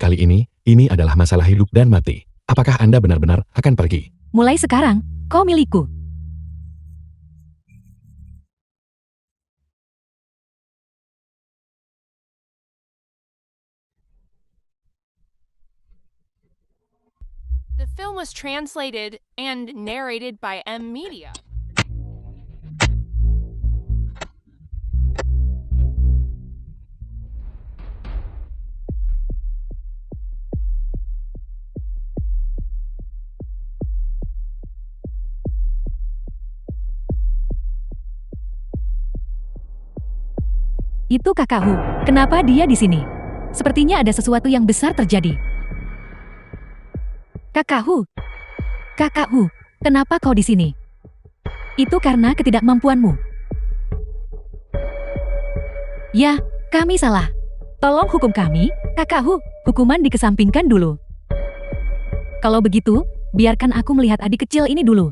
kali ini adalah masalah hidup dan mati. Apakah Anda benar-benar akan pergi? Mulai sekarang, kau milikku. The film was translated and narrated by M Media. Itu kakakku. Kenapa dia di sini? Sepertinya ada sesuatu yang besar terjadi. Kakakku. Kakakku, kenapa kau di sini? Itu karena ketidakmampuanmu. Ya, kami salah. Tolong hukum kami, kakakku. Hukuman dikesampingkan dulu. Kalau begitu, biarkan aku melihat adik kecil ini dulu.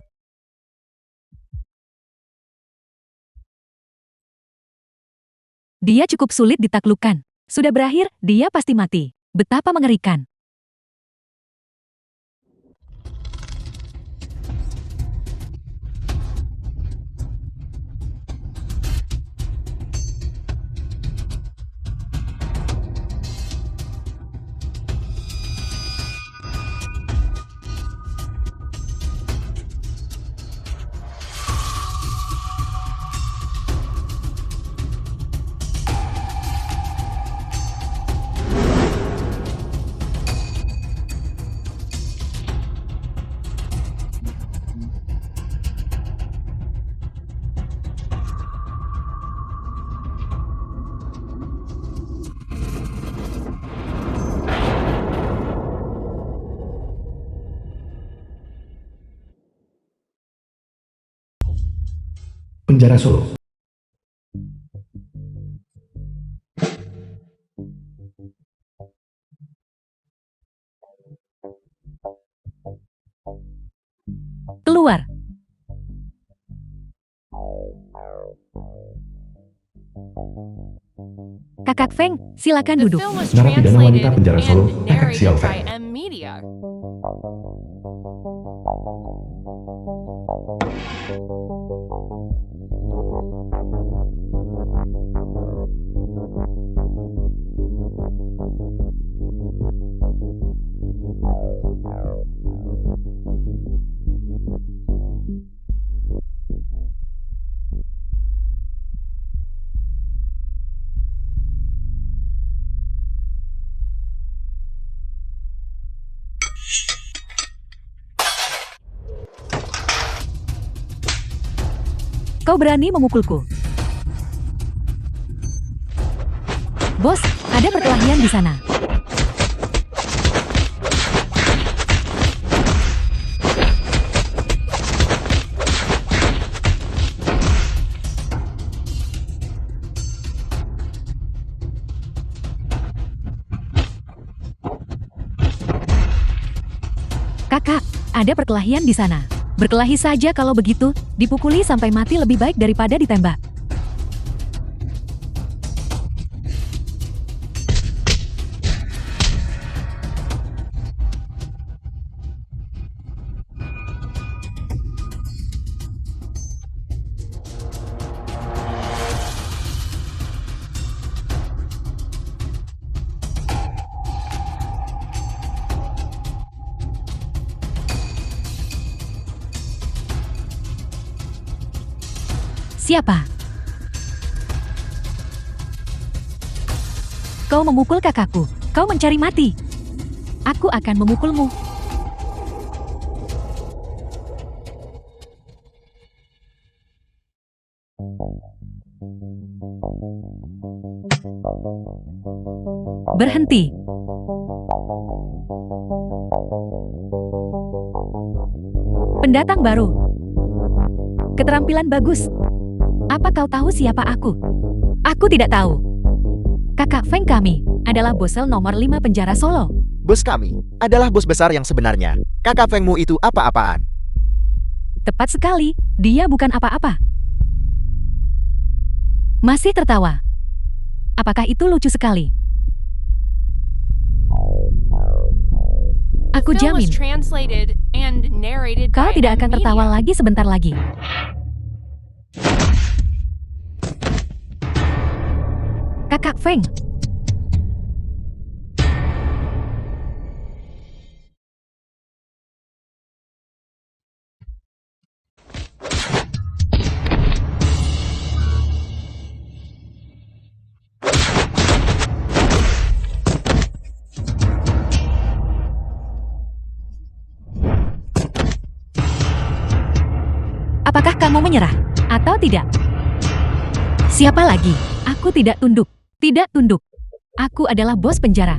Dia cukup sulit ditaklukkan. Sudah berakhir, dia pasti mati. Betapa mengerikan. Penjara Solo. Keluar. Kakak Feng, silakan The duduk. film was Narapidana wanita translated penjara Solo, and Kakak Xiao narrated by Feng. M Media. Kau berani memukulku. Bos, ada perkelahian di sana. Kakak, ada perkelahian di sana. Berkelahi saja kalau begitu, dipukuli sampai mati lebih baik daripada ditembak. Siapa? Kau memukul kakakku. Kau mencari mati. Aku akan memukulmu. Berhenti. Pendatang baru. Keterampilan bagus. Apa kau tahu siapa aku? Aku tidak tahu. Kakak Feng kami adalah bosel nomor 5 penjara Solo. Bos kami adalah bos besar yang sebenarnya. Kakak Fengmu itu apa-apaan? Tepat sekali, dia bukan apa-apa. Masih tertawa. Apakah itu lucu sekali? Aku Film was jamin, translated and narrated kau by tidak akan M. tertawa Media. lagi sebentar lagi. Kakak Feng, apakah kamu menyerah atau tidak? Siapa lagi? Aku tidak tunduk. Tidak tunduk. Aku adalah bos penjara.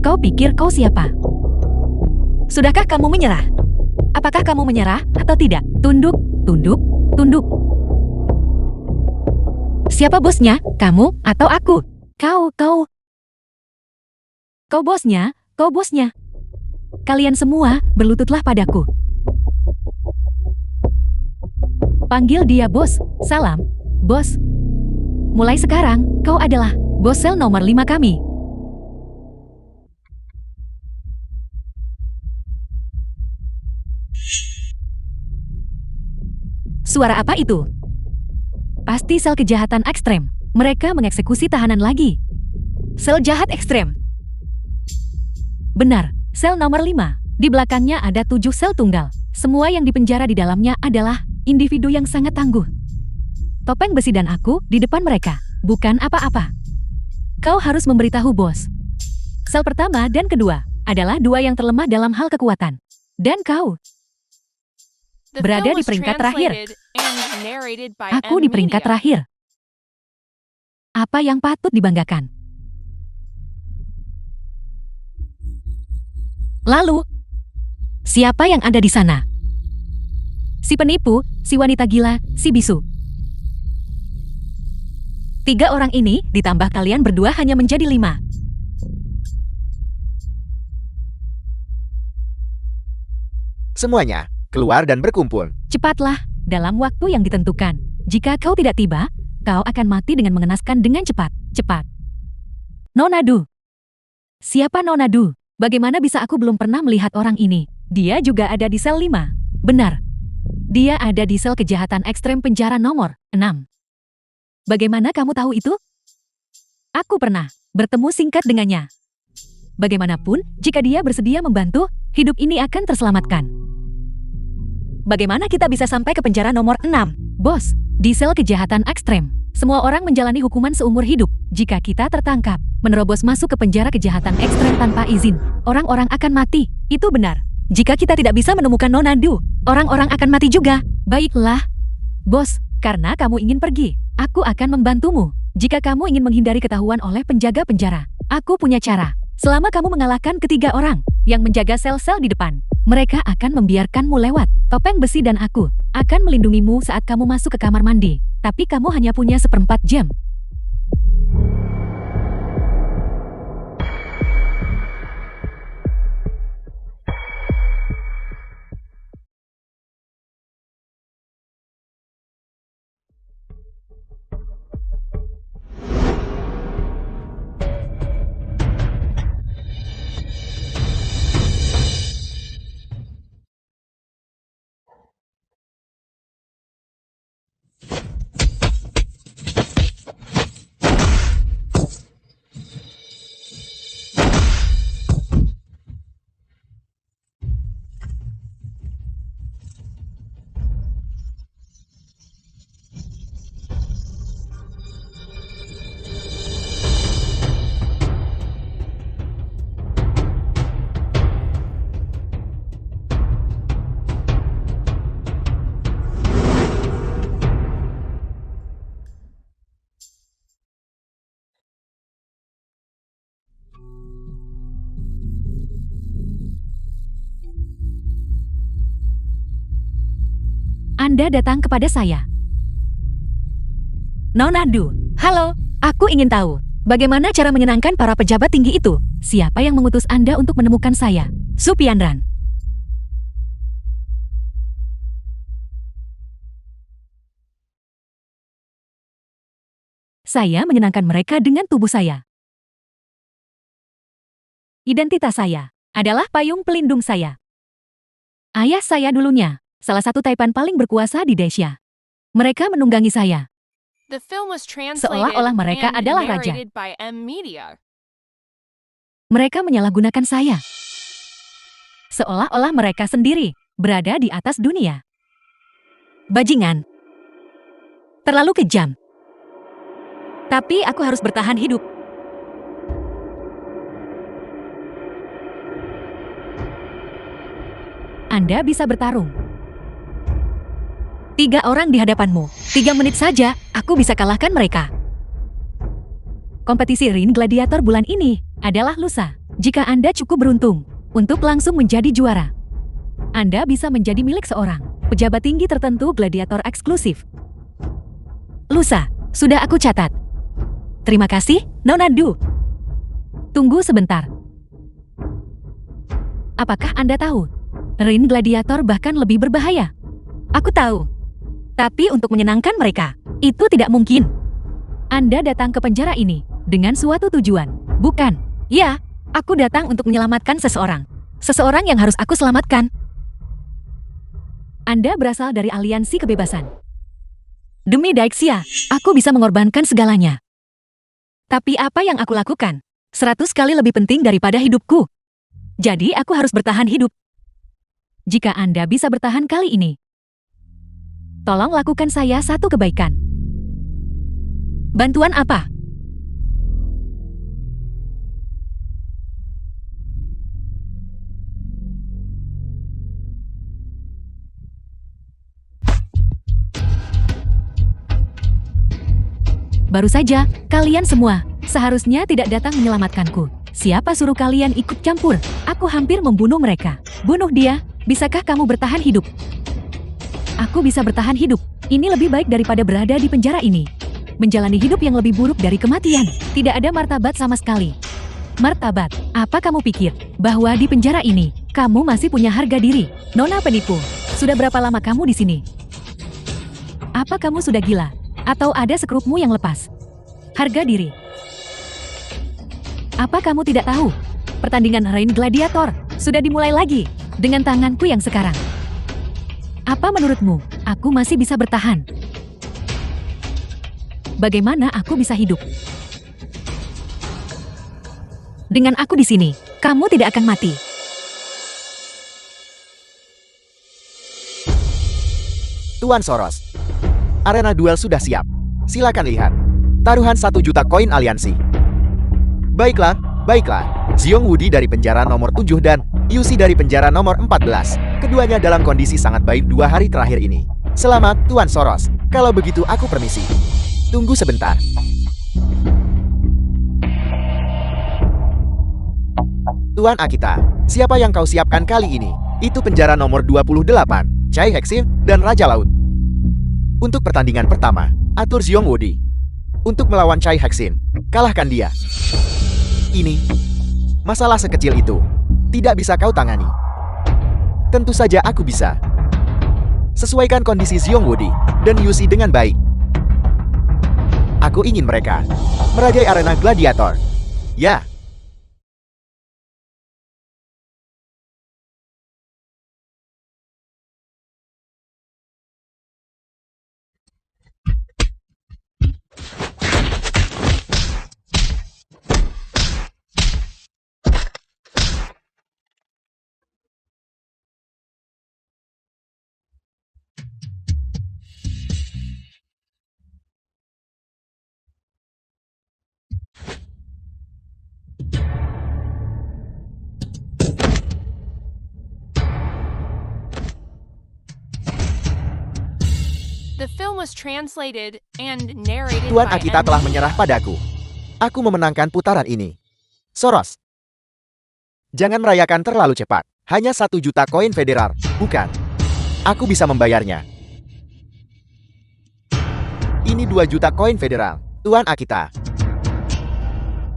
Kau pikir kau siapa? Sudahkah kamu menyerah? Apakah kamu menyerah atau tidak? Tunduk, tunduk, tunduk. Siapa bosnya? Kamu atau aku? Kau. Kau bosnya, kau bosnya. Kalian semua berlututlah padaku. Panggil dia bos. Salam, bos. Mulai sekarang, kau adalah bos sel nomor 5 kami. Suara apa itu? Pasti sel kejahatan ekstrem. Mereka mengeksekusi tahanan lagi. Sel jahat ekstrem. Benar, sel nomor 5. Di belakangnya ada 7 sel tunggal. Semua yang dipenjara di dalamnya adalah individu yang sangat tangguh. Topeng besi dan aku di depan mereka. Bukan apa-apa. Kau harus memberitahu bos. Sel pertama dan kedua adalah 2 yang terlemah dalam hal kekuatan. Dan kau. The Berada film di was peringkat terakhir. translated and narrated by Aku M. di peringkat Media. terakhir. Apa yang patut dibanggakan? Lalu, siapa yang ada di sana? Si penipu, si wanita gila, si bisu. 3 orang ini ditambah kalian berdua hanya menjadi 5. Semuanya, keluar dan berkumpul. Cepatlah, dalam waktu yang ditentukan. Jika kau tidak tiba, kau akan mati dengan mengenaskan dengan cepat. Cepat. Nonadu. Siapa Nonadu? Bagaimana bisa aku belum pernah melihat orang ini? Dia juga ada di sel 5. Benar. Dia ada di sel kejahatan ekstrem penjara nomor 6. Bagaimana kamu tahu itu? Aku pernah bertemu singkat dengannya. Bagaimanapun, jika dia bersedia membantu, hidup ini akan terselamatkan. Bagaimana kita bisa sampai ke penjara nomor 6? Bos, di sel kejahatan ekstrem, semua orang menjalani hukuman seumur hidup. Jika kita tertangkap, menerobos masuk ke penjara kejahatan ekstrem tanpa izin, orang-orang akan mati. Itu benar. Jika kita tidak bisa menemukan Nonadu, orang-orang akan mati juga. Baiklah, bos, karena kamu ingin pergi, aku akan membantumu. Jika kamu ingin menghindari ketahuan oleh penjaga penjara, aku punya cara. Selama kamu mengalahkan ketiga orang yang menjaga sel-sel di depan, mereka akan membiarkanmu lewat. Topeng besi dan aku akan melindungimu saat kamu masuk ke kamar mandi. Tapi kamu hanya punya 1/4 jam. Anda datang kepada saya. Nonadu, halo, aku ingin tahu, bagaimana cara menyenangkan para pejabat tinggi itu? Siapa yang mengutus Anda untuk menemukan saya? Supiandran. Saya menyenangkan mereka dengan tubuh saya. Identitas saya. adalah payung pelindung saya. Ayah saya dulunya, salah satu taipan paling berkuasa di Dacia. Mereka menunggangi saya. The film was translated Seolah-olah mereka and adalah raja. narrated by M Media. Mereka menyalahgunakan saya. Seolah-olah mereka sendiri berada di atas dunia. Bajingan. Terlalu kejam. Tapi aku harus bertahan hidup. Anda bisa bertarung. 3 orang di hadapanmu. 3 menit saja, aku bisa kalahkan mereka. Kompetisi ring gladiator bulan ini adalah lusa. Jika Anda cukup beruntung untuk langsung menjadi juara, Anda bisa menjadi milik seorang pejabat tinggi tertentu gladiator eksklusif. Lusa, sudah aku catat. Terima kasih, Nona Du. Tunggu sebentar. Apakah Anda tahu? Ring gladiator bahkan lebih berbahaya. Aku tahu. Tapi untuk menyenangkan mereka, itu tidak mungkin. Anda datang ke penjara ini dengan suatu tujuan, bukan? Ya, aku datang untuk menyelamatkan seseorang. Seseorang yang harus aku selamatkan. Anda berasal dari aliansi kebebasan. Demi Daixia, aku bisa mengorbankan segalanya. Tapi apa yang aku lakukan? 100 kali lebih penting daripada hidupku. Jadi aku harus bertahan hidup. Jika Anda bisa bertahan kali ini, tolong lakukan saya satu kebaikan. Bantuan apa? Baru saja, kalian semua seharusnya tidak datang menyelamatkanku. Siapa suruh kalian ikut campur? Aku hampir membunuh mereka. Bunuh dia, bisakah kamu bertahan hidup? Aku bisa bertahan hidup. Ini lebih baik daripada berada di penjara ini. Menjalani hidup yang lebih buruk dari kematian. Tidak ada martabat sama sekali. Martabat? Apa kamu pikir? Bahwa di penjara ini, kamu masih punya harga diri? Nona penipu. Sudah berapa lama kamu di sini? Apa kamu sudah gila? Atau ada sekrupmu yang lepas? Harga diri. Apa kamu tidak tahu? Pertandingan Ring Gladiator sudah dimulai lagi dengan tanganku yang sekarang. Apa menurutmu, aku masih bisa bertahan? Bagaimana aku bisa hidup? Dengan aku di sini, kamu tidak akan mati. Tuan Soros, arena duel sudah siap. Silakan lihat. Taruhan 1 juta koin aliansi. Baiklah, baiklah. Xiong Wudi dari penjara nomor 7 dan Yusi dari penjara nomor 14. Keduanya dalam kondisi sangat baik 2 hari terakhir ini. Selamat, Tuan Soros. Kalau begitu aku permisi. Tunggu sebentar. Tuan Akita, siapa yang kau siapkan kali ini? Itu penjara nomor 28, Chai Hexin, dan Raja Laut. Untuk pertandingan pertama, atur Xiong Wudi. Untuk melawan Chai Hexin, kalahkan dia. Ini masalah sekecil itu tidak bisa kau tangani. Tentu saja aku bisa. Sesuaikan kondisi Xiong Wudi dan Yusi dengan baik. Aku ingin mereka merajai arena gladiator. Ya. The film was translated and narrated Tuan by Akita M. telah menyerah padaku. Aku memenangkan putaran ini. Soros, jangan merayakan terlalu cepat. Hanya 1 juta koin federal, bukan? Aku bisa membayarnya. Ini 2 juta koin federal, Tuan Akita.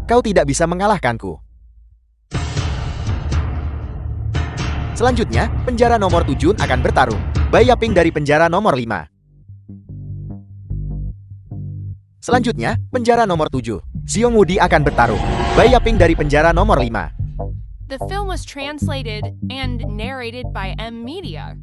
Kau tidak bisa mengalahkanku. Selanjutnya, penjara nomor 7 akan bertarung. Bai Yaping dari penjara nomor 5. Selanjutnya, penjara nomor 7. Xiong Wudi akan bertarung. Bai Yaping dari penjara nomor 5. The film was translated and narrated by M Media.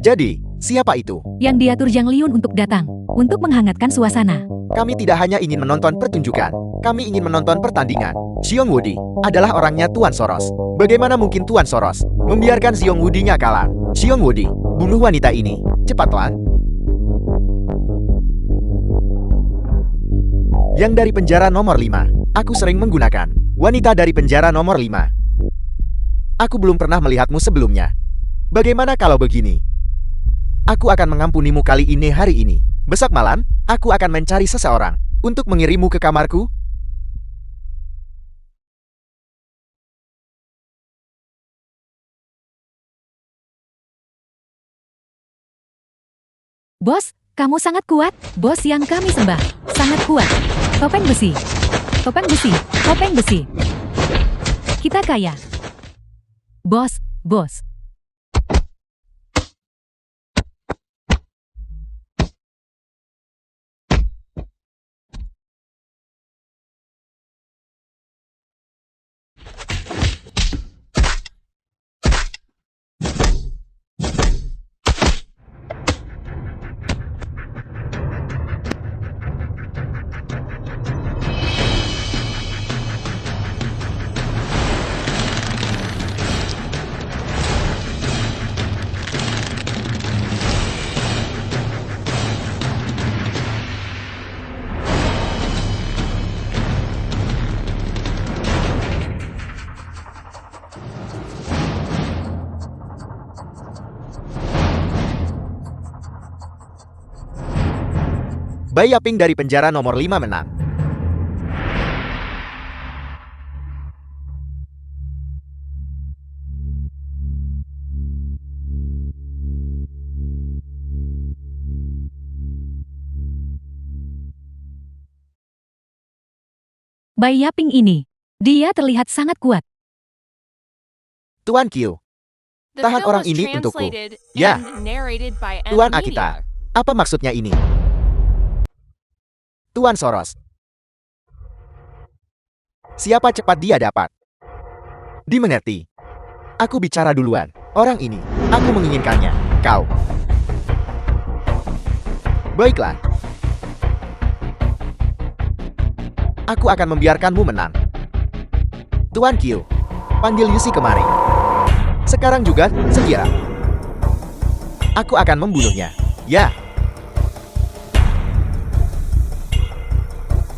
Jadi, siapa itu? Yang diatur Zhang Liun untuk datang, untuk menghangatkan suasana. Kami tidak hanya ingin menonton pertunjukan, kami ingin menonton pertandingan. Xiong Wudi adalah orangnya Tuan Soros. Bagaimana mungkin Tuan Soros membiarkan Xiong Wudinya kalah? Xiong Wudi, bunuh wanita ini. Cepat, Tuan. Yang dari penjara nomor 5, aku sering menggunakan. Wanita dari penjara nomor 5. Aku belum pernah melihatmu sebelumnya. Bagaimana kalau begini? Aku akan mengampunimu kali ini hari ini. Besok malam, aku akan mencari seseorang untuk mengirimmu ke kamarku. Bos, kamu sangat kuat. Bos yang kami sembah, sangat kuat. Topeng besi. Topeng besi. Topeng besi. Kita kaya. Bos, bos. Bai Yaping dari penjara nomor 5 menang. Bai Yaping ini, dia terlihat sangat kuat. Tuan Qiu, The tahan film orang was ini untukku. translated Ya. and narrated by M Tuan Media. Akita, apa maksudnya ini? Tuan Soros. Siapa cepat dia dapat? Dimengerti. Aku bicara duluan. Orang ini, aku menginginkannya. Kau. Baiklah. Aku akan membiarkanmu menang. Tuan Qiu, panggil Yusi kemari. Sekarang juga, segera. Aku akan membunuhnya. Ya.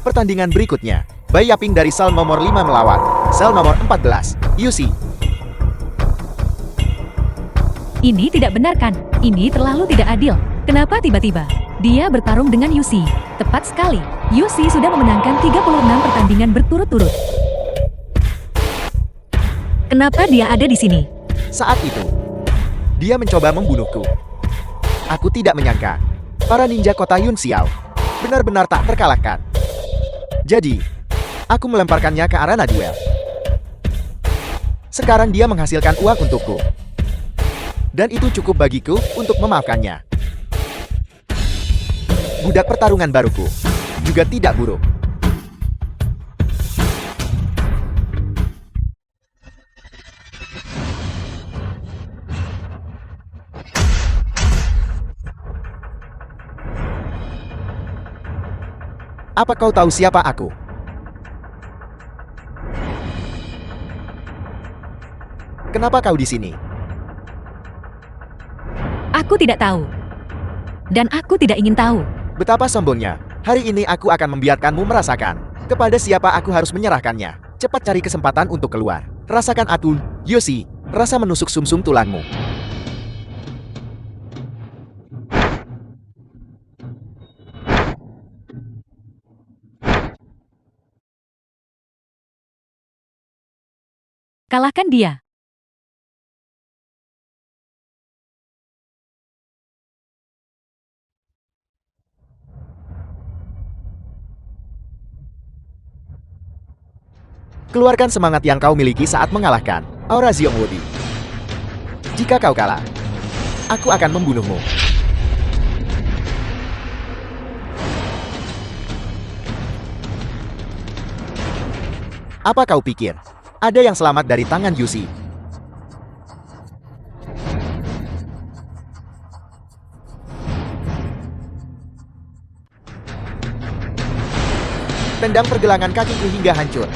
Pertandingan berikutnya, Bai Yaping dari sel nomor 5 melawan sel nomor 14, Yusi. Ini tidak benar kan? Ini terlalu tidak adil. Kenapa tiba-tiba dia bertarung dengan Yusi? Tepat sekali. Yusi sudah memenangkan 36 pertandingan berturut-turut. Kenapa dia ada di sini? Saat itu, dia mencoba membunuhku. Aku tidak menyangka, para ninja kota Yun Xiao benar-benar tak terkalahkan. Jadi, aku melemparkannya ke arena duel. Sekarang dia menghasilkan uang untukku. Dan itu cukup bagiku untuk memaafkannya. Budak pertarungan baruku juga tidak buruk. Apa kau tahu siapa aku? Kenapa kau di sini? Aku tidak tahu. Dan aku tidak ingin tahu. Betapa sombongnya. Hari ini aku akan membiarkanmu merasakan. Kepada siapa aku harus menyerahkannya. Cepat cari kesempatan untuk keluar. Rasakan Atul, Yoshi, rasa menusuk sumsum tulangmu. Kalahkan dia. Keluarkan semangat yang kau miliki saat mengalahkan Aura Xiong Wudi. Jika kau kalah, aku akan membunuhmu. Apa kau pikir? Ada yang selamat dari tangan Yushi. Tendang pergelangan kakiku hingga hancur.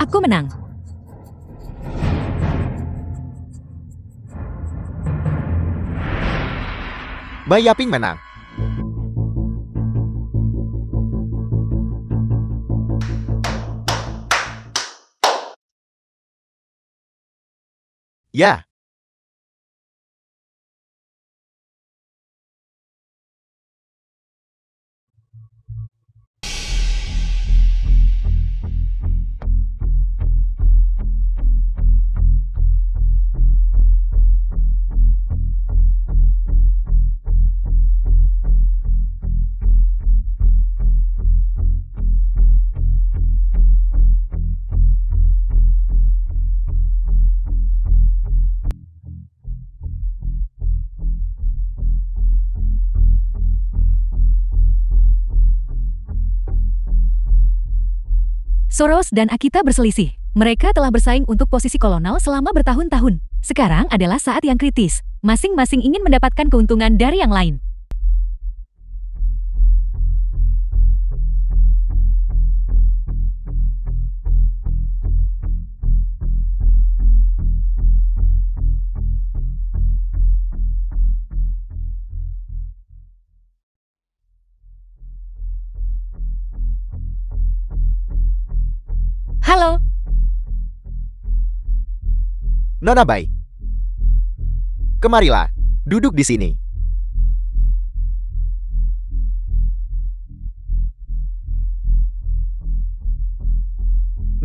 Aku menang. Bai Yaping menang. Ya, Soros dan Akita berselisih. Mereka telah bersaing untuk posisi kolonel selama bertahun-tahun. Sekarang adalah saat yang kritis. Masing-masing ingin mendapatkan keuntungan dari yang lain. Halo, Nona Bai. Kemarilah, duduk di sini.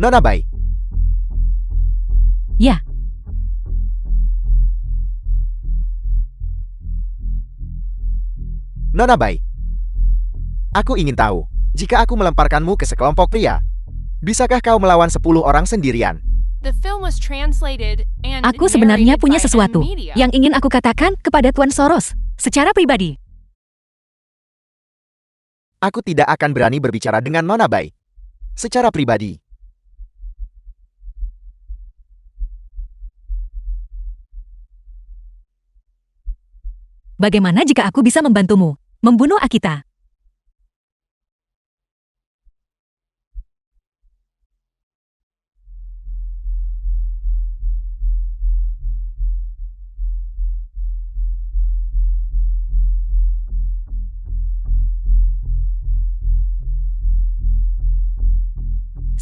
Nona Bai, ya. Nona Bai. Aku ingin tahu, jika aku melemparkanmu ke sekelompok pria, bisakah kau melawan 10 orang sendirian? The film was translated and Aku sebenarnya narrated punya by sesuatu M-Media. yang ingin aku katakan kepada Tuan Soros secara pribadi. Aku tidak akan berani berbicara dengan Nona Bai secara pribadi. Bagaimana jika aku bisa membantumu membunuh Akita?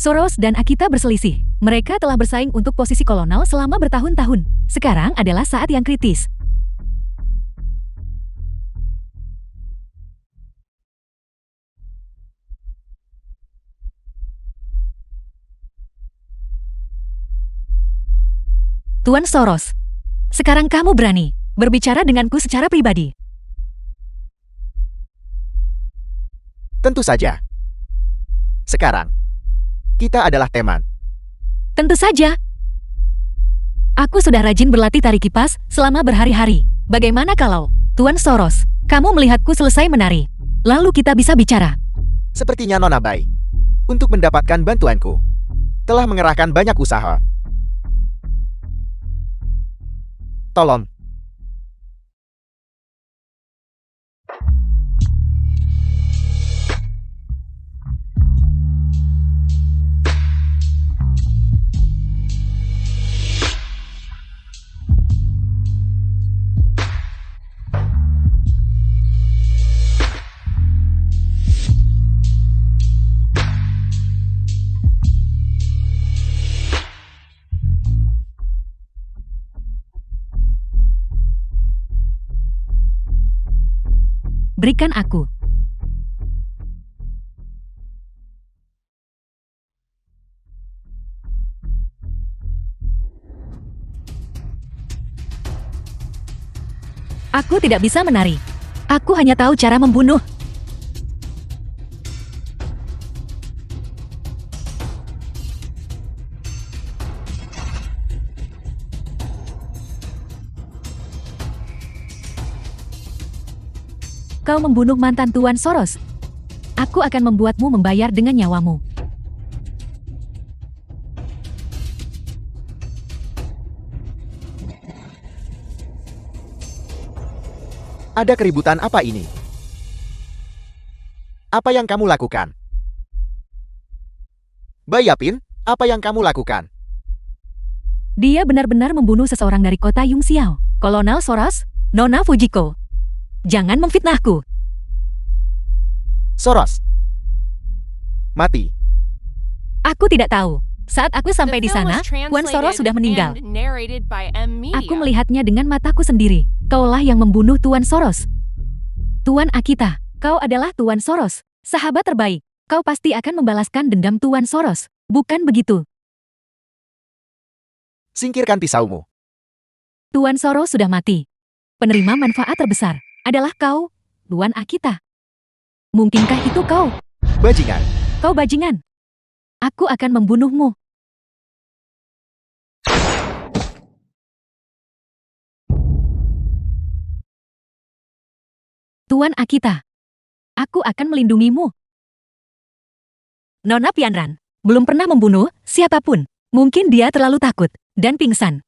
Soros dan Akita berselisih. Mereka telah bersaing untuk posisi kolonel selama bertahun-tahun. Sekarang adalah saat yang kritis. Tuan Soros, sekarang kamu berani berbicara denganku secara pribadi. Tentu saja. Sekarang, kita adalah teman. Tentu saja. Aku sudah rajin berlatih tarik kipas selama berhari-hari. Bagaimana kalau, Tuan Soros, kamu melihatku selesai menari? Lalu kita bisa bicara. Sepertinya Nona Bai, untuk mendapatkan bantuanku, telah mengerahkan banyak usaha. Tolong. Berikan aku. Aku tidak bisa menari. Aku hanya tahu cara membunuh. Kau membunuh mantan Tuan Soros. Aku akan membuatmu membayar dengan nyawamu. Ada keributan apa ini? Apa yang kamu lakukan? Bayapin, apa yang kamu lakukan? Dia benar-benar membunuh seseorang dari kota Yungxiao. Kolonel Soros, Nona Fujiko. Jangan memfitnahku. Soros. Mati. Aku tidak tahu. Saat aku sampai The di film sana, was Tuan Soros translated sudah meninggal. and narrated by M. Aku Media. melihatnya dengan mataku sendiri. Kaulah yang membunuh Tuan Soros. Tuan Akita, kau adalah Tuan Soros. Sahabat terbaik. Kau pasti akan membalaskan dendam Tuan Soros. Bukan begitu? Singkirkan pisaumu. Tuan Soros sudah mati. Penerima manfaat terbesar adalah kau, Tuan Akita. Mungkinkah itu kau? Bajingan. Kau bajingan. Aku akan membunuhmu. Tuan Akita, aku akan melindungimu. Nona Pianran belum pernah membunuh siapapun. Mungkin dia terlalu takut dan pingsan.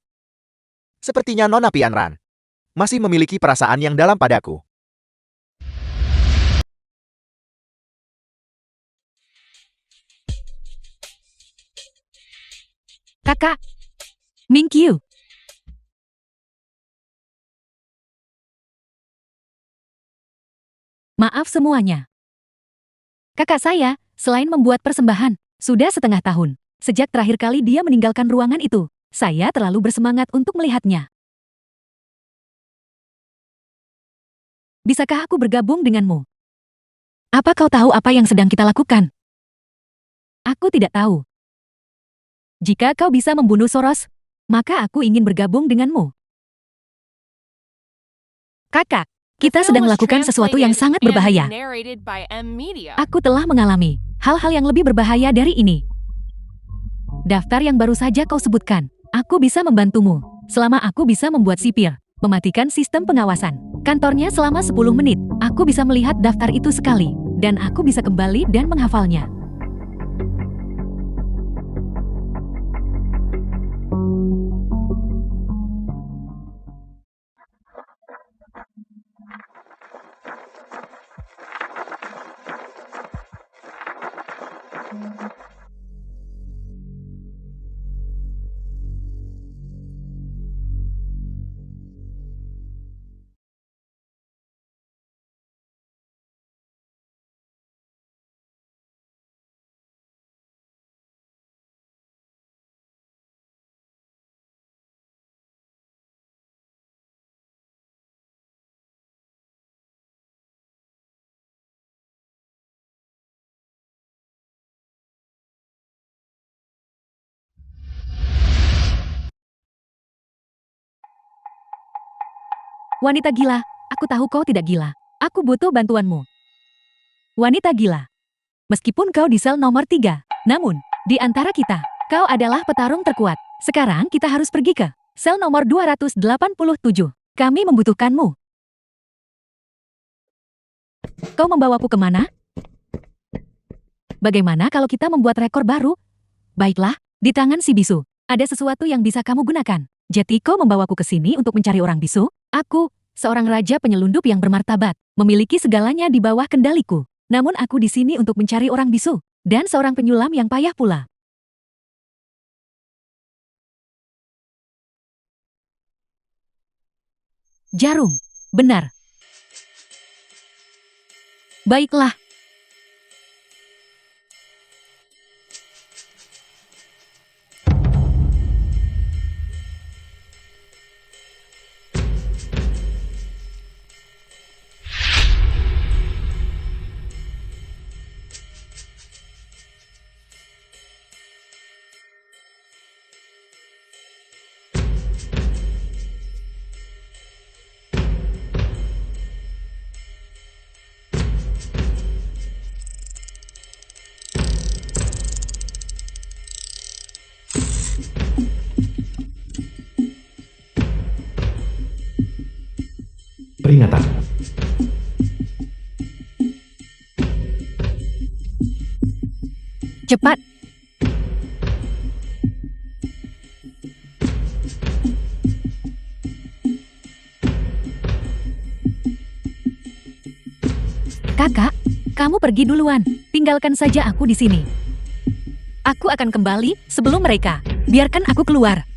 Sepertinya Nona Pianran masih memiliki perasaan yang dalam padaku. Kakak, Mingqiu. Maaf semuanya. Kakak saya, selain membuat persembahan, sudah setengah tahun. Sejak terakhir kali dia meninggalkan ruangan itu, saya terlalu bersemangat untuk melihatnya. Bisakah aku bergabung denganmu? Apa kau tahu apa yang sedang kita lakukan? Aku tidak tahu. Jika kau bisa membunuh Soros, maka aku ingin bergabung denganmu. Kakak, kita The film sedang was melakukan sesuatu yang sangat translated berbahaya. and narrated by M. Media. Aku telah mengalami hal-hal yang lebih berbahaya dari ini. Daftar yang baru saja kau sebutkan, aku bisa membantumu. Selama aku bisa membuat sipir, mematikan sistem pengawasan kantornya selama 10 menit, aku bisa melihat daftar itu sekali, dan aku bisa kembali dan menghafalnya. Wanita gila, aku tahu kau tidak gila. Aku butuh bantuanmu. Wanita gila. Meskipun kau di sel nomor 3, namun, di antara kita, kau adalah petarung terkuat. Sekarang kita harus pergi ke sel nomor 287. Kami membutuhkanmu. Kau membawaku kemana? Bagaimana kalau kita membuat rekor baru? Baiklah, di tangan si bisu, ada sesuatu yang bisa kamu gunakan. Jadi kau membawaku ke sini untuk mencari orang bisu? Aku, seorang raja penyelundup yang bermartabat, memiliki segalanya di bawah kendaliku. Namun aku di sini untuk mencari orang bisu, dan seorang penyulam yang payah pula. Jarum, benar. Baiklah. Peringatan. Cepat. Kakak, kamu pergi duluan. Tinggalkan saja aku di sini. Aku akan kembali sebelum mereka. Biarkan aku keluar.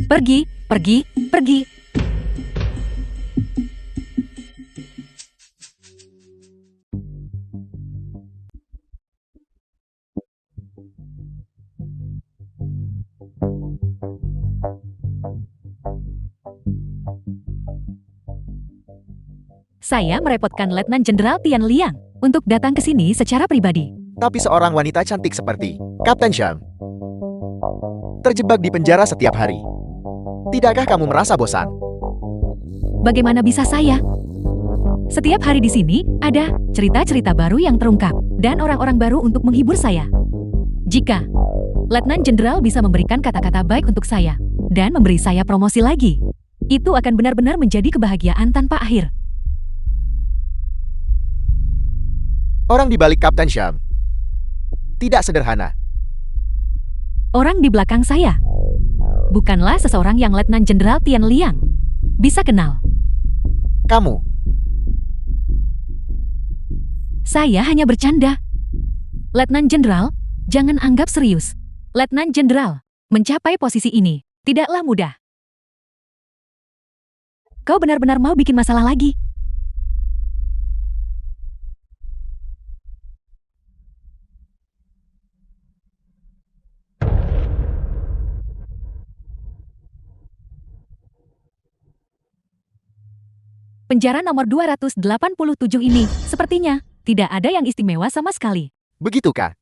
Pergi, pergi, pergi. Saya merepotkan Letnan Jenderal Tian Liang untuk datang ke sini secara pribadi. Tapi seorang wanita cantik seperti Kapten Shang terjebak di penjara setiap hari. Tidakkah kamu merasa bosan? Bagaimana bisa saya? Setiap hari di sini ada cerita-cerita baru yang terungkap dan orang-orang baru untuk menghibur saya. Jika Letnan Jenderal bisa memberikan kata-kata baik untuk saya dan memberi saya promosi lagi, itu akan benar-benar menjadi kebahagiaan tanpa akhir. Orang di balik Kapten Shang tidak sederhana. Orang di belakang saya bukanlah seseorang yang Letnan Jenderal Tian Liang bisa kenal. Kamu, Saya hanya bercanda. Letnan Jenderal, jangan anggap serius. Letnan Jenderal, mencapai posisi ini tidaklah mudah. Kau benar-benar mau bikin masalah lagi. Penjara nomor 287 ini, sepertinya, tidak ada yang istimewa sama sekali. begitukah?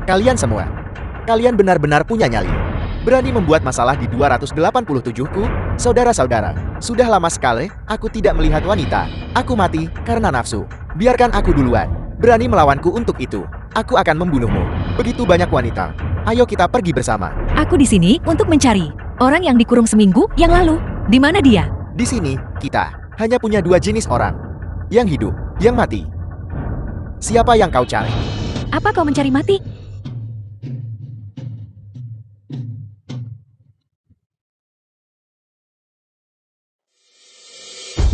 Kalian semua, kalian benar-benar punya nyali. Berani membuat masalah di 287-ku? Saudara-saudara, sudah lama sekali aku tidak melihat wanita. Aku mati karena nafsu. Biarkan aku duluan. Berani melawanku untuk itu. Aku akan membunuhmu. Begitu banyak wanita. Ayo kita pergi bersama. Aku di sini untuk mencari orang yang dikurung seminggu yang lalu. Di mana dia? Di sini, kita hanya punya dua jenis orang. Yang hidup, yang mati. Siapa yang kau cari? Apa kau mencari mati?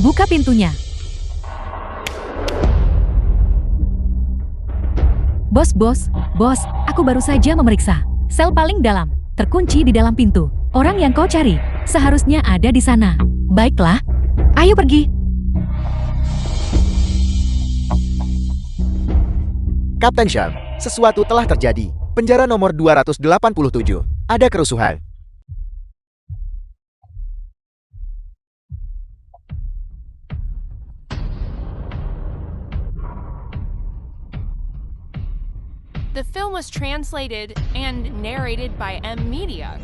Buka pintunya. Bos, aku baru saja memeriksa. Sel paling dalam, terkunci di dalam pintu. Orang yang kau cari, seharusnya ada di sana. Baiklah, ayo pergi. Kapten Shang, sesuatu telah terjadi. Penjara nomor 287. Ada kerusuhan. The film was translated and narrated by M Media.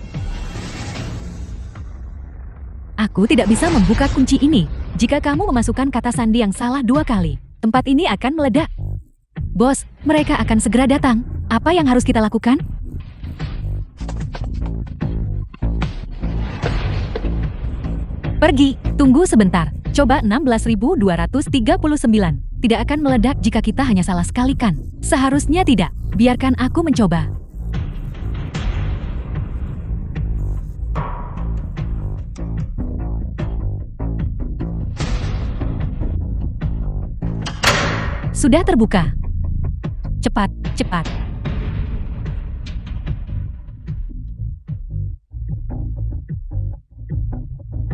Aku tidak bisa membuka kunci ini. Jika kamu memasukkan kata sandi yang salah 2 kali, tempat ini akan meledak. Bos, mereka akan segera datang. Apa yang harus kita lakukan? Pergi, tunggu sebentar. Coba 16.239. Tidak akan meledak jika kita hanya salah sekali kan? Seharusnya tidak. Biarkan aku mencoba. Sudah terbuka. Cepat, cepat.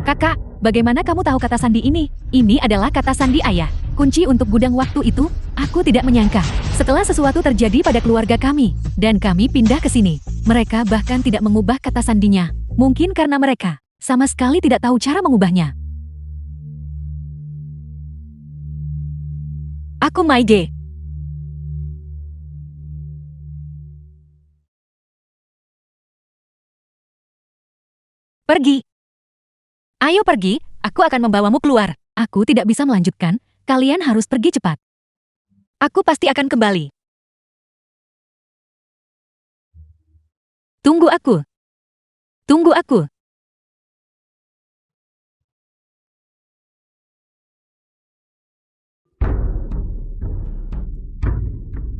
Kakak, bagaimana kamu tahu kata sandi ini? Ini adalah kata sandi ayah. Kunci untuk gudang waktu itu, aku tidak menyangka. Setelah sesuatu terjadi pada keluarga kami, dan kami pindah ke sini, mereka bahkan tidak mengubah kata sandinya. Mungkin karena mereka sama sekali tidak tahu cara mengubahnya. Aku Maige. Pergi. Ayo pergi, aku akan membawamu keluar. Aku tidak bisa melanjutkan Kalian harus pergi cepat. Aku pasti akan kembali. Tunggu aku. Tunggu aku.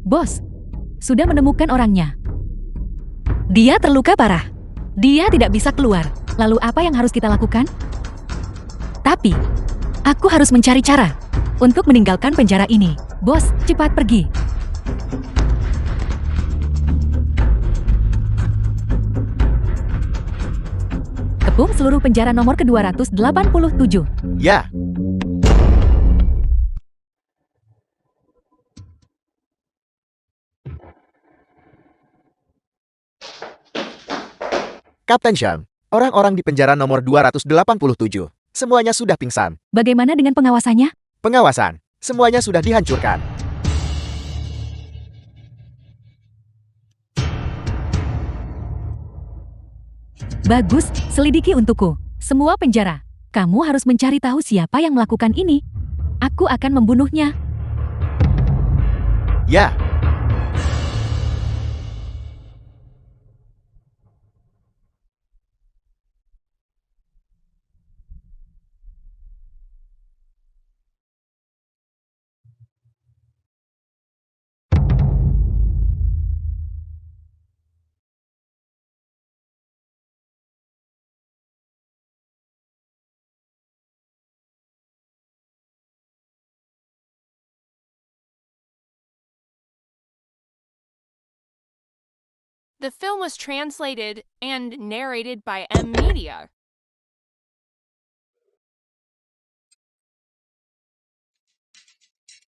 Bos, sudah menemukan orangnya. Dia terluka parah. Dia tidak bisa keluar. Lalu apa yang harus kita lakukan? Tapi, aku harus mencari cara untuk meninggalkan penjara ini. Bos, cepat pergi. Kepung seluruh penjara nomor ke-287. Ya, Kapten Zhang, orang-orang di penjara nomor 287. Semuanya sudah pingsan. Bagaimana dengan pengawasannya? Pengawasan, semuanya sudah dihancurkan. Bagus, selidiki untukku. Semua penjara. Kamu harus mencari tahu siapa yang melakukan ini. Aku akan membunuhnya. Ya, The film was translated and narrated by M Media.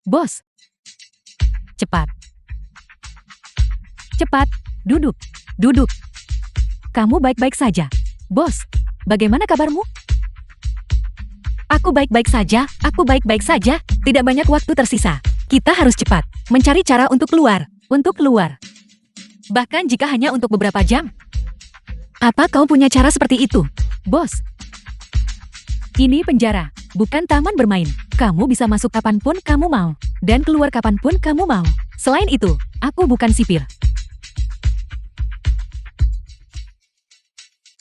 Bos. Cepat. Cepat. Duduk. Duduk. Kamu baik-baik saja. Bos, bagaimana kabarmu? Aku baik-baik saja. Aku baik-baik saja. Tidak banyak waktu tersisa. Kita harus cepat. Mencari cara untuk keluar. Untuk keluar. Bahkan jika hanya untuk beberapa jam. Apa kau punya cara seperti itu? Bos. Ini penjara, bukan taman bermain. Kamu bisa masuk kapanpun kamu mau. Dan keluar kapanpun kamu mau. Selain itu, aku bukan sipir.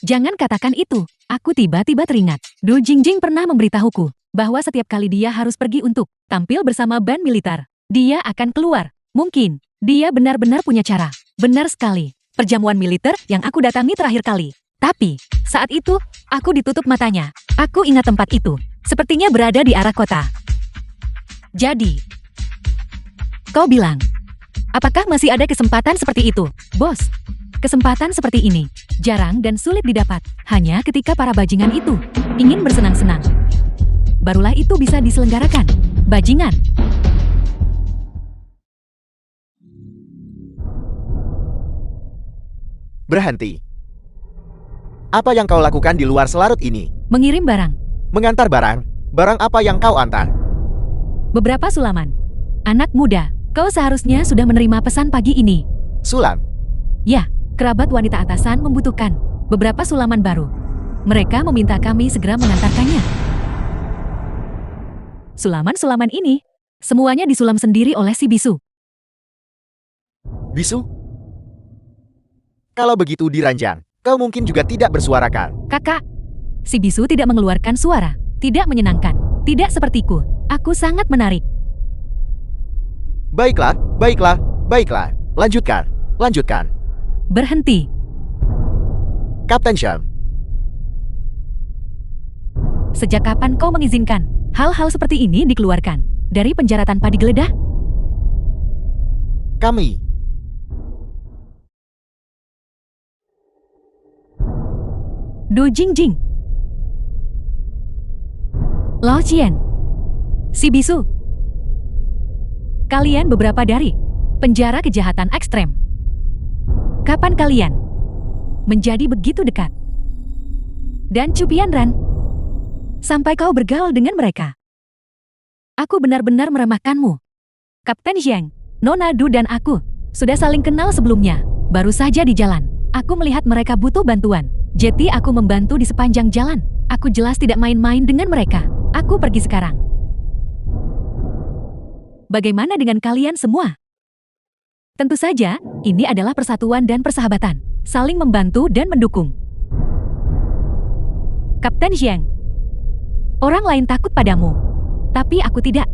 Jangan katakan itu. Aku tiba-tiba teringat. Du Jingjing pernah memberitahuku bahwa setiap kali dia harus pergi untuk tampil bersama band militer, dia akan keluar. Mungkin, dia benar-benar punya cara. Benar sekali. Perjamuan militer yang aku datangi terakhir kali. Tapi, saat itu, aku ditutup matanya. Aku ingat tempat itu. Sepertinya berada di arah kota. Jadi, kau bilang, apakah masih ada kesempatan seperti itu? Bos, kesempatan seperti ini jarang dan sulit didapat. Hanya ketika para bajingan itu ingin bersenang-senang. Barulah itu bisa diselenggarakan. Bajingan. berhenti. Apa yang kau lakukan di luar selarut ini? Mengirim barang. Mengantar barang? Barang apa yang kau antar? Beberapa sulaman. Anak muda, kau seharusnya sudah menerima pesan pagi ini. Sulam? Ya, kerabat wanita atasan membutuhkan beberapa sulaman baru. Mereka meminta kami segera mengantarkannya. Sulaman-sulaman ini, semuanya disulam sendiri oleh si bisu. Bisu? Kalau begitu diranjang, kau mungkin juga tidak bersuarakan. Kakak, si bisu tidak mengeluarkan suara, tidak menyenangkan, tidak sepertiku. Aku sangat menarik. Baiklah, baiklah, baiklah. Lanjutkan, lanjutkan. Berhenti. Kapten Zhang, Sejak kapan kau mengizinkan hal-hal seperti ini dikeluarkan dari penjara tanpa digeledah? kami. Du Jingjing, Lao Qian, si bisu. Kalian beberapa dari penjara kejahatan ekstrem. Kapan kalian menjadi begitu dekat? Dan Cupian Ran, sampai kau bergaul dengan mereka. Aku benar-benar meremehkanmu. Kapten Zhang, Nona Du dan aku sudah saling kenal sebelumnya. Baru saja di jalan, aku melihat mereka butuh bantuan. Jadi aku membantu di sepanjang jalan. Aku jelas tidak main-main dengan mereka. Aku pergi sekarang. Bagaimana dengan kalian semua? Tentu saja, ini adalah persatuan dan persahabatan, saling membantu dan mendukung. Kapten Jiang, orang lain takut padamu, tapi aku tidak.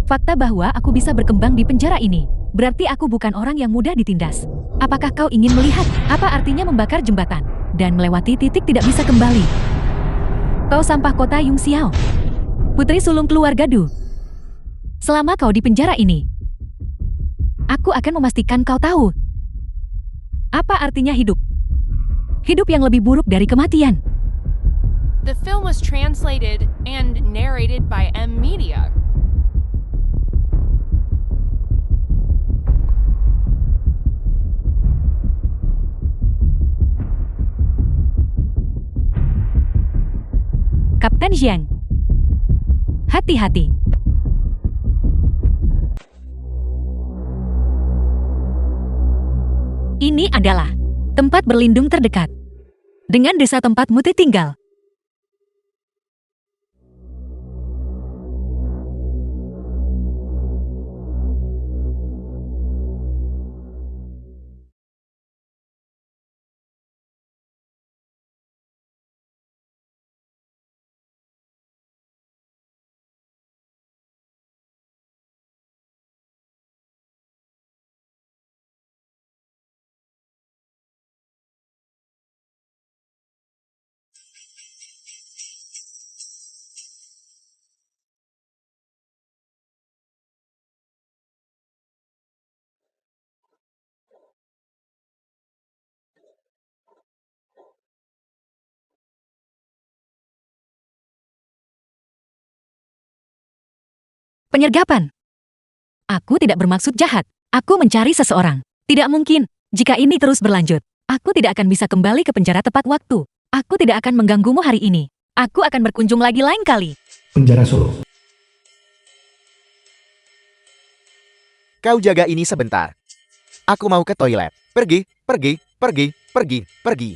Fakta bahwa aku bisa berkembang di penjara ini, berarti aku bukan orang yang mudah ditindas. Apakah kau ingin melihat apa artinya membakar jembatan dan melewati titik tidak bisa kembali? Kau sampah kota Yung Xiao, putri sulung keluarga Du. Selama kau di penjara ini, aku akan memastikan kau tahu apa artinya hidup. Hidup yang lebih buruk dari kematian. The film was translated and narrated by M Media. Kapten Jiang, hati-hati. Ini adalah tempat berlindung terdekat. Dengan desa tempat Muti tinggal. Penyergapan. Aku tidak bermaksud jahat. Aku mencari seseorang. Tidak mungkin. Jika ini terus berlanjut, aku tidak akan bisa kembali ke penjara tepat waktu. Aku tidak akan mengganggumu hari ini. Aku akan berkunjung lagi lain kali. Penjara Solo. Kau jaga ini sebentar. Aku mau ke toilet. Pergi, pergi, pergi, pergi, pergi.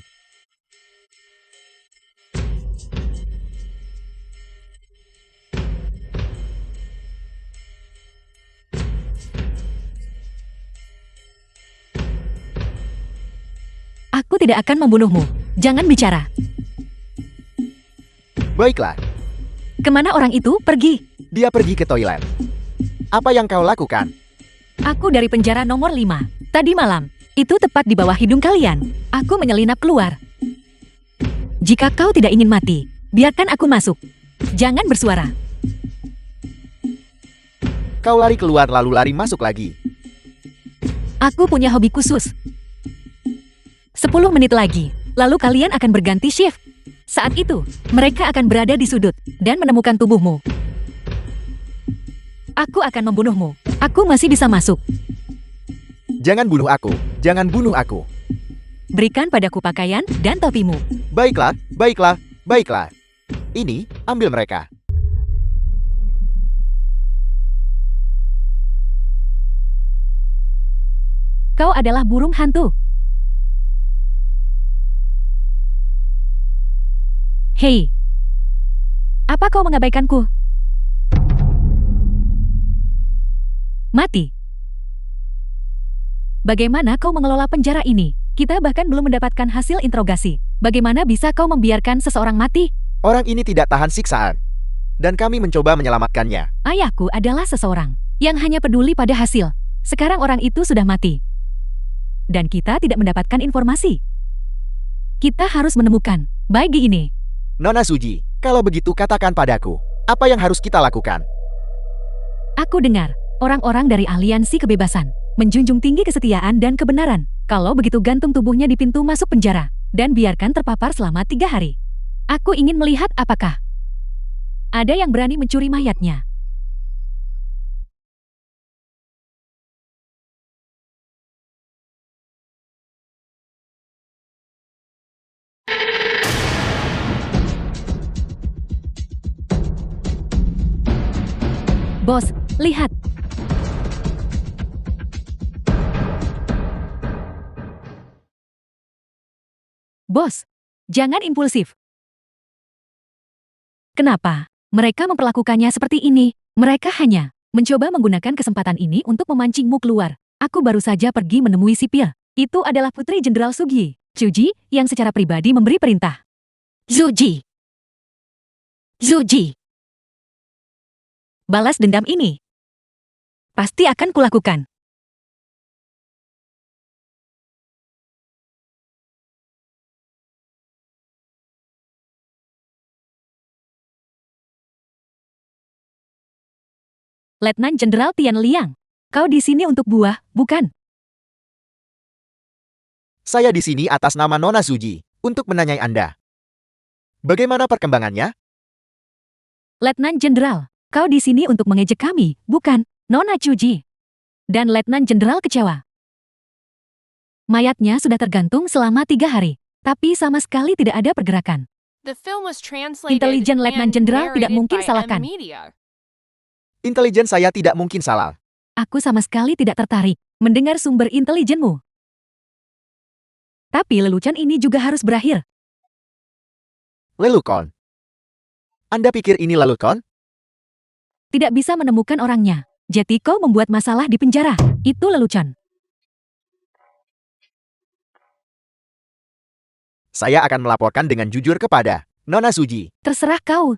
Aku tidak akan membunuhmu. Jangan bicara. Baiklah, Kemana orang itu pergi? dia pergi ke toilet. Apa yang kau lakukan? Aku dari penjara nomor 5. Tadi malam. Itu tepat di bawah hidung kalian. Aku menyelinap keluar. Jika kau tidak ingin mati, biarkan aku masuk. Jangan bersuara. Kau lari keluar lalu lari masuk lagi. Aku punya hobi khusus. 10 menit lagi, lalu kalian akan berganti shift. Saat itu, mereka akan berada di sudut dan menemukan tubuhmu. Aku akan membunuhmu. Aku masih bisa masuk. Jangan bunuh aku. Jangan bunuh aku. Berikan padaku pakaian dan topimu. Baiklah, baiklah, baiklah. Ini, ambil mereka. Kau adalah burung hantu. Hei, apa kau mengabaikanku? Mati. Bagaimana kau mengelola penjara ini? Kita bahkan belum mendapatkan hasil interogasi. Bagaimana bisa kau membiarkan seseorang mati? Orang ini tidak tahan siksaan. Dan kami mencoba menyelamatkannya. Ayahku adalah seseorang yang hanya peduli pada hasil. Sekarang orang itu sudah mati. Dan kita tidak mendapatkan informasi. Kita harus menemukan. Baik ini. Nona Suji, kalau begitu katakan padaku, apa yang harus kita lakukan? Aku dengar, orang-orang dari Aliansi Kebebasan menjunjung tinggi kesetiaan dan kebenaran. Kalau begitu gantung tubuhnya di pintu masuk penjara, dan biarkan terpapar selama 3 hari. Aku ingin melihat apakah ada yang berani mencuri mayatnya. Bos, lihat. Bos, jangan impulsif. Kenapa mereka memperlakukannya seperti ini? Mereka hanya Mencoba menggunakan kesempatan ini untuk memancingmu keluar. Aku baru saja pergi menemui sipil. Itu adalah Putri Jenderal Sugi, Zuji, yang secara pribadi memberi perintah. Zuji. Zuji. Balas dendam ini pasti akan kulakukan. Letnan Jenderal Tian Liang, kau di sini untuk buah, bukan? Saya di sini atas nama Nona Suji, untuk menanyai Anda. Bagaimana perkembangannya? Letnan Jenderal, kau di sini untuk mengejek kami, bukan? Nona Chuji. Dan Letnan Jenderal kecewa. Mayatnya sudah tergantung selama 3 hari, tapi sama sekali tidak ada pergerakan. The film was translated Intelijen Letnan and Jenderal tidak narrated mungkin by salahkan. M-Media. Intelijen saya tidak mungkin salah. Aku sama sekali tidak tertarik mendengar sumber intelijenmu. Tapi lelucon ini juga harus berakhir. Lelucon. Anda pikir ini lelucon? Tidak bisa menemukan orangnya. Jadi kau membuat masalah di penjara. Itu lelucon. Saya akan melaporkan dengan jujur kepada Nona Suji. Terserah kau.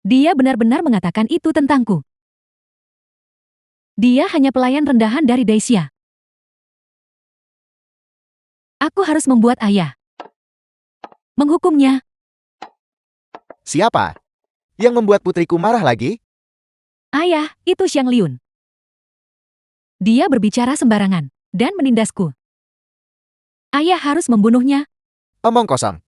Dia benar-benar mengatakan itu tentangku. Dia hanya pelayan rendahan dari Daisya. Aku harus membuat ayah menghukumnya. Siapa? Yang membuat putriku marah lagi? Ayah, itu Xiang Liun. Dia berbicara sembarangan dan menindasku. Ayah harus membunuhnya. Omong kosong.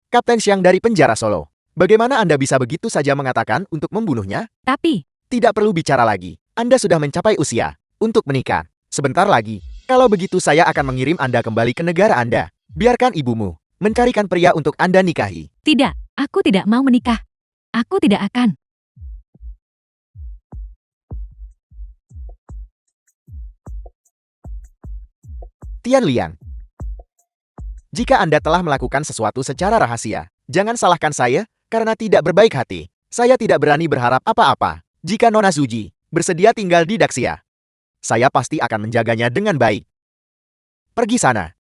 Kapten Xiang dari penjara Solo. Bagaimana Anda bisa begitu saja mengatakan untuk membunuhnya? Tapi, Tidak perlu bicara lagi. Anda sudah mencapai usia untuk menikah. Sebentar lagi. Kalau begitu saya akan mengirim Anda kembali ke negara Anda. Biarkan ibumu mencarikan pria untuk Anda nikahi. tidak, aku tidak mau menikah. Aku tidak akan. Tian Liang. Jika Anda telah melakukan sesuatu secara rahasia, jangan salahkan saya karena tidak berbaik hati. Saya tidak berani berharap apa-apa. Jika Nona Suji bersedia tinggal di Daxia, saya pasti akan menjaganya dengan baik. Pergi sana.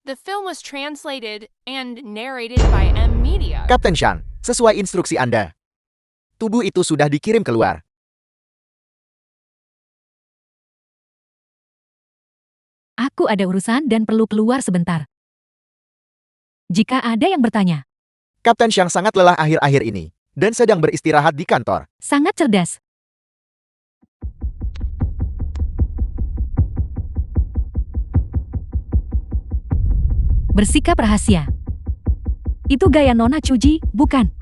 The film was translated and narrated by M-Media. Kapten Shang, sesuai instruksi Anda. Tubuh itu sudah dikirim keluar. Aku ada urusan dan perlu keluar sebentar. Jika ada yang bertanya, Kapten Shang sangat lelah akhir-akhir ini dan sedang beristirahat di kantor. sangat cerdas. Bersikap rahasia. Itu gaya Nona Chuji, bukan?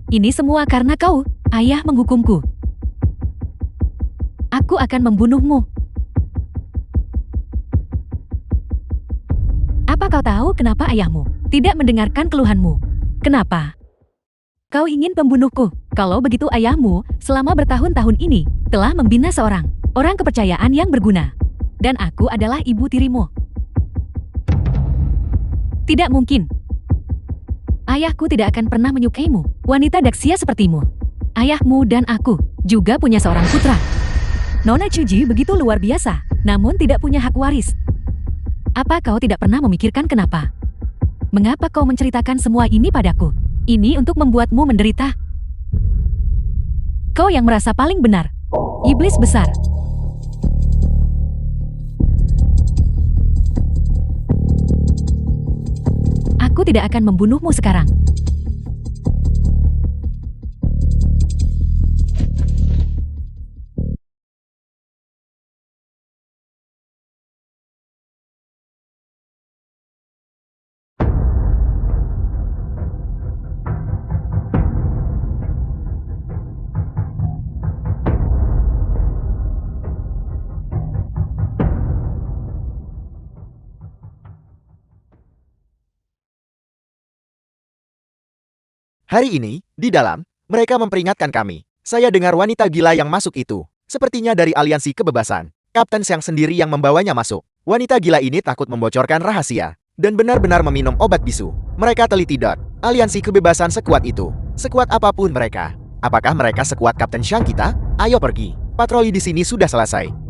Ini semua karena kau, ayah menghukumku. Aku akan membunuhmu. Apa kau tahu kenapa ayahmu tidak mendengarkan keluhanmu? Kenapa? Kau ingin membunuhku. Kalau begitu ayahmu, selama bertahun-tahun ini, telah membina seorang orang kepercayaan yang berguna. Dan aku adalah ibu tirimu. Tidak mungkin. Ayahku tidak akan pernah menyukaimu, wanita Daxia sepertimu. Ayahmu dan aku juga punya seorang putra. Nona Chuji begitu luar biasa, namun tidak punya hak waris. Apa kau tidak pernah memikirkan kenapa? Mengapa kau menceritakan semua ini padaku? Ini untuk membuatmu menderita. Kau yang merasa paling benar. Iblis besar. Aku tidak akan membunuhmu sekarang. Hari ini, di dalam, mereka memperingatkan kami. Saya dengar wanita gila yang masuk itu. Sepertinya dari aliansi kebebasan. Kapten Xiang sendiri yang membawanya masuk. Wanita gila ini takut membocorkan rahasia. Dan benar-benar meminum obat bisu. Mereka teliti dot. Aliansi kebebasan sekuat itu. Sekuat apapun mereka. Apakah mereka sekuat Kapten Xiang kita? Ayo pergi. Patroli di sini sudah selesai.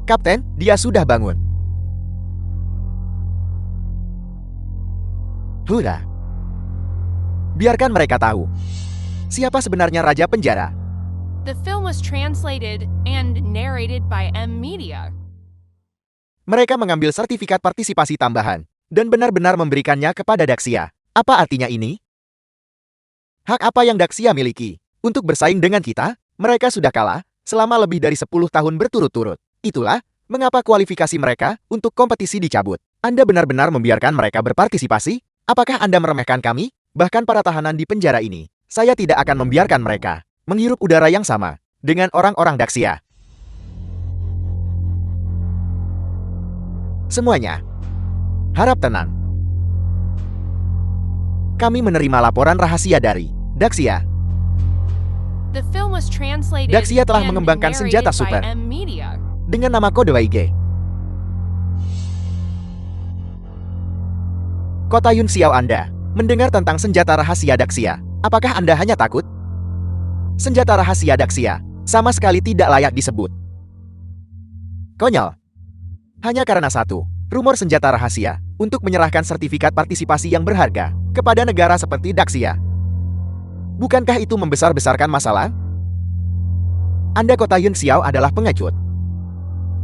Kapten, dia sudah bangun. Hura. Biarkan mereka tahu. Siapa sebenarnya Raja Penjara? The film was translated and narrated by M Media. Mereka mengambil sertifikat partisipasi tambahan dan benar-benar memberikannya kepada Daxia. Apa artinya ini? Hak apa yang Daxia miliki? Untuk bersaing dengan kita, mereka sudah kalah selama lebih dari 10 tahun berturut-turut. Itulah mengapa kualifikasi mereka untuk kompetisi dicabut. Anda benar-benar membiarkan mereka berpartisipasi? Apakah Anda meremehkan kami? Bahkan para tahanan di penjara ini, saya tidak akan membiarkan mereka menghirup udara yang sama dengan orang-orang Daxia. Semuanya, harap tenang. Kami menerima laporan rahasia dari Daxia. The film was translated Daxia telah and mengembangkan narrated senjata by super M Media. dengan nama kode WIG. Kota Yun Xiao, Anda mendengar tentang senjata rahasia Daxia. Apakah Anda hanya takut? Senjata rahasia Daxia sama sekali tidak layak disebut. Konyol. Hanya karena satu, rumor senjata rahasia untuk menyerahkan sertifikat partisipasi yang berharga kepada negara seperti Daxia. Bukankah itu membesar-besarkan masalah? Anda kota Yun Xiao adalah pengecut.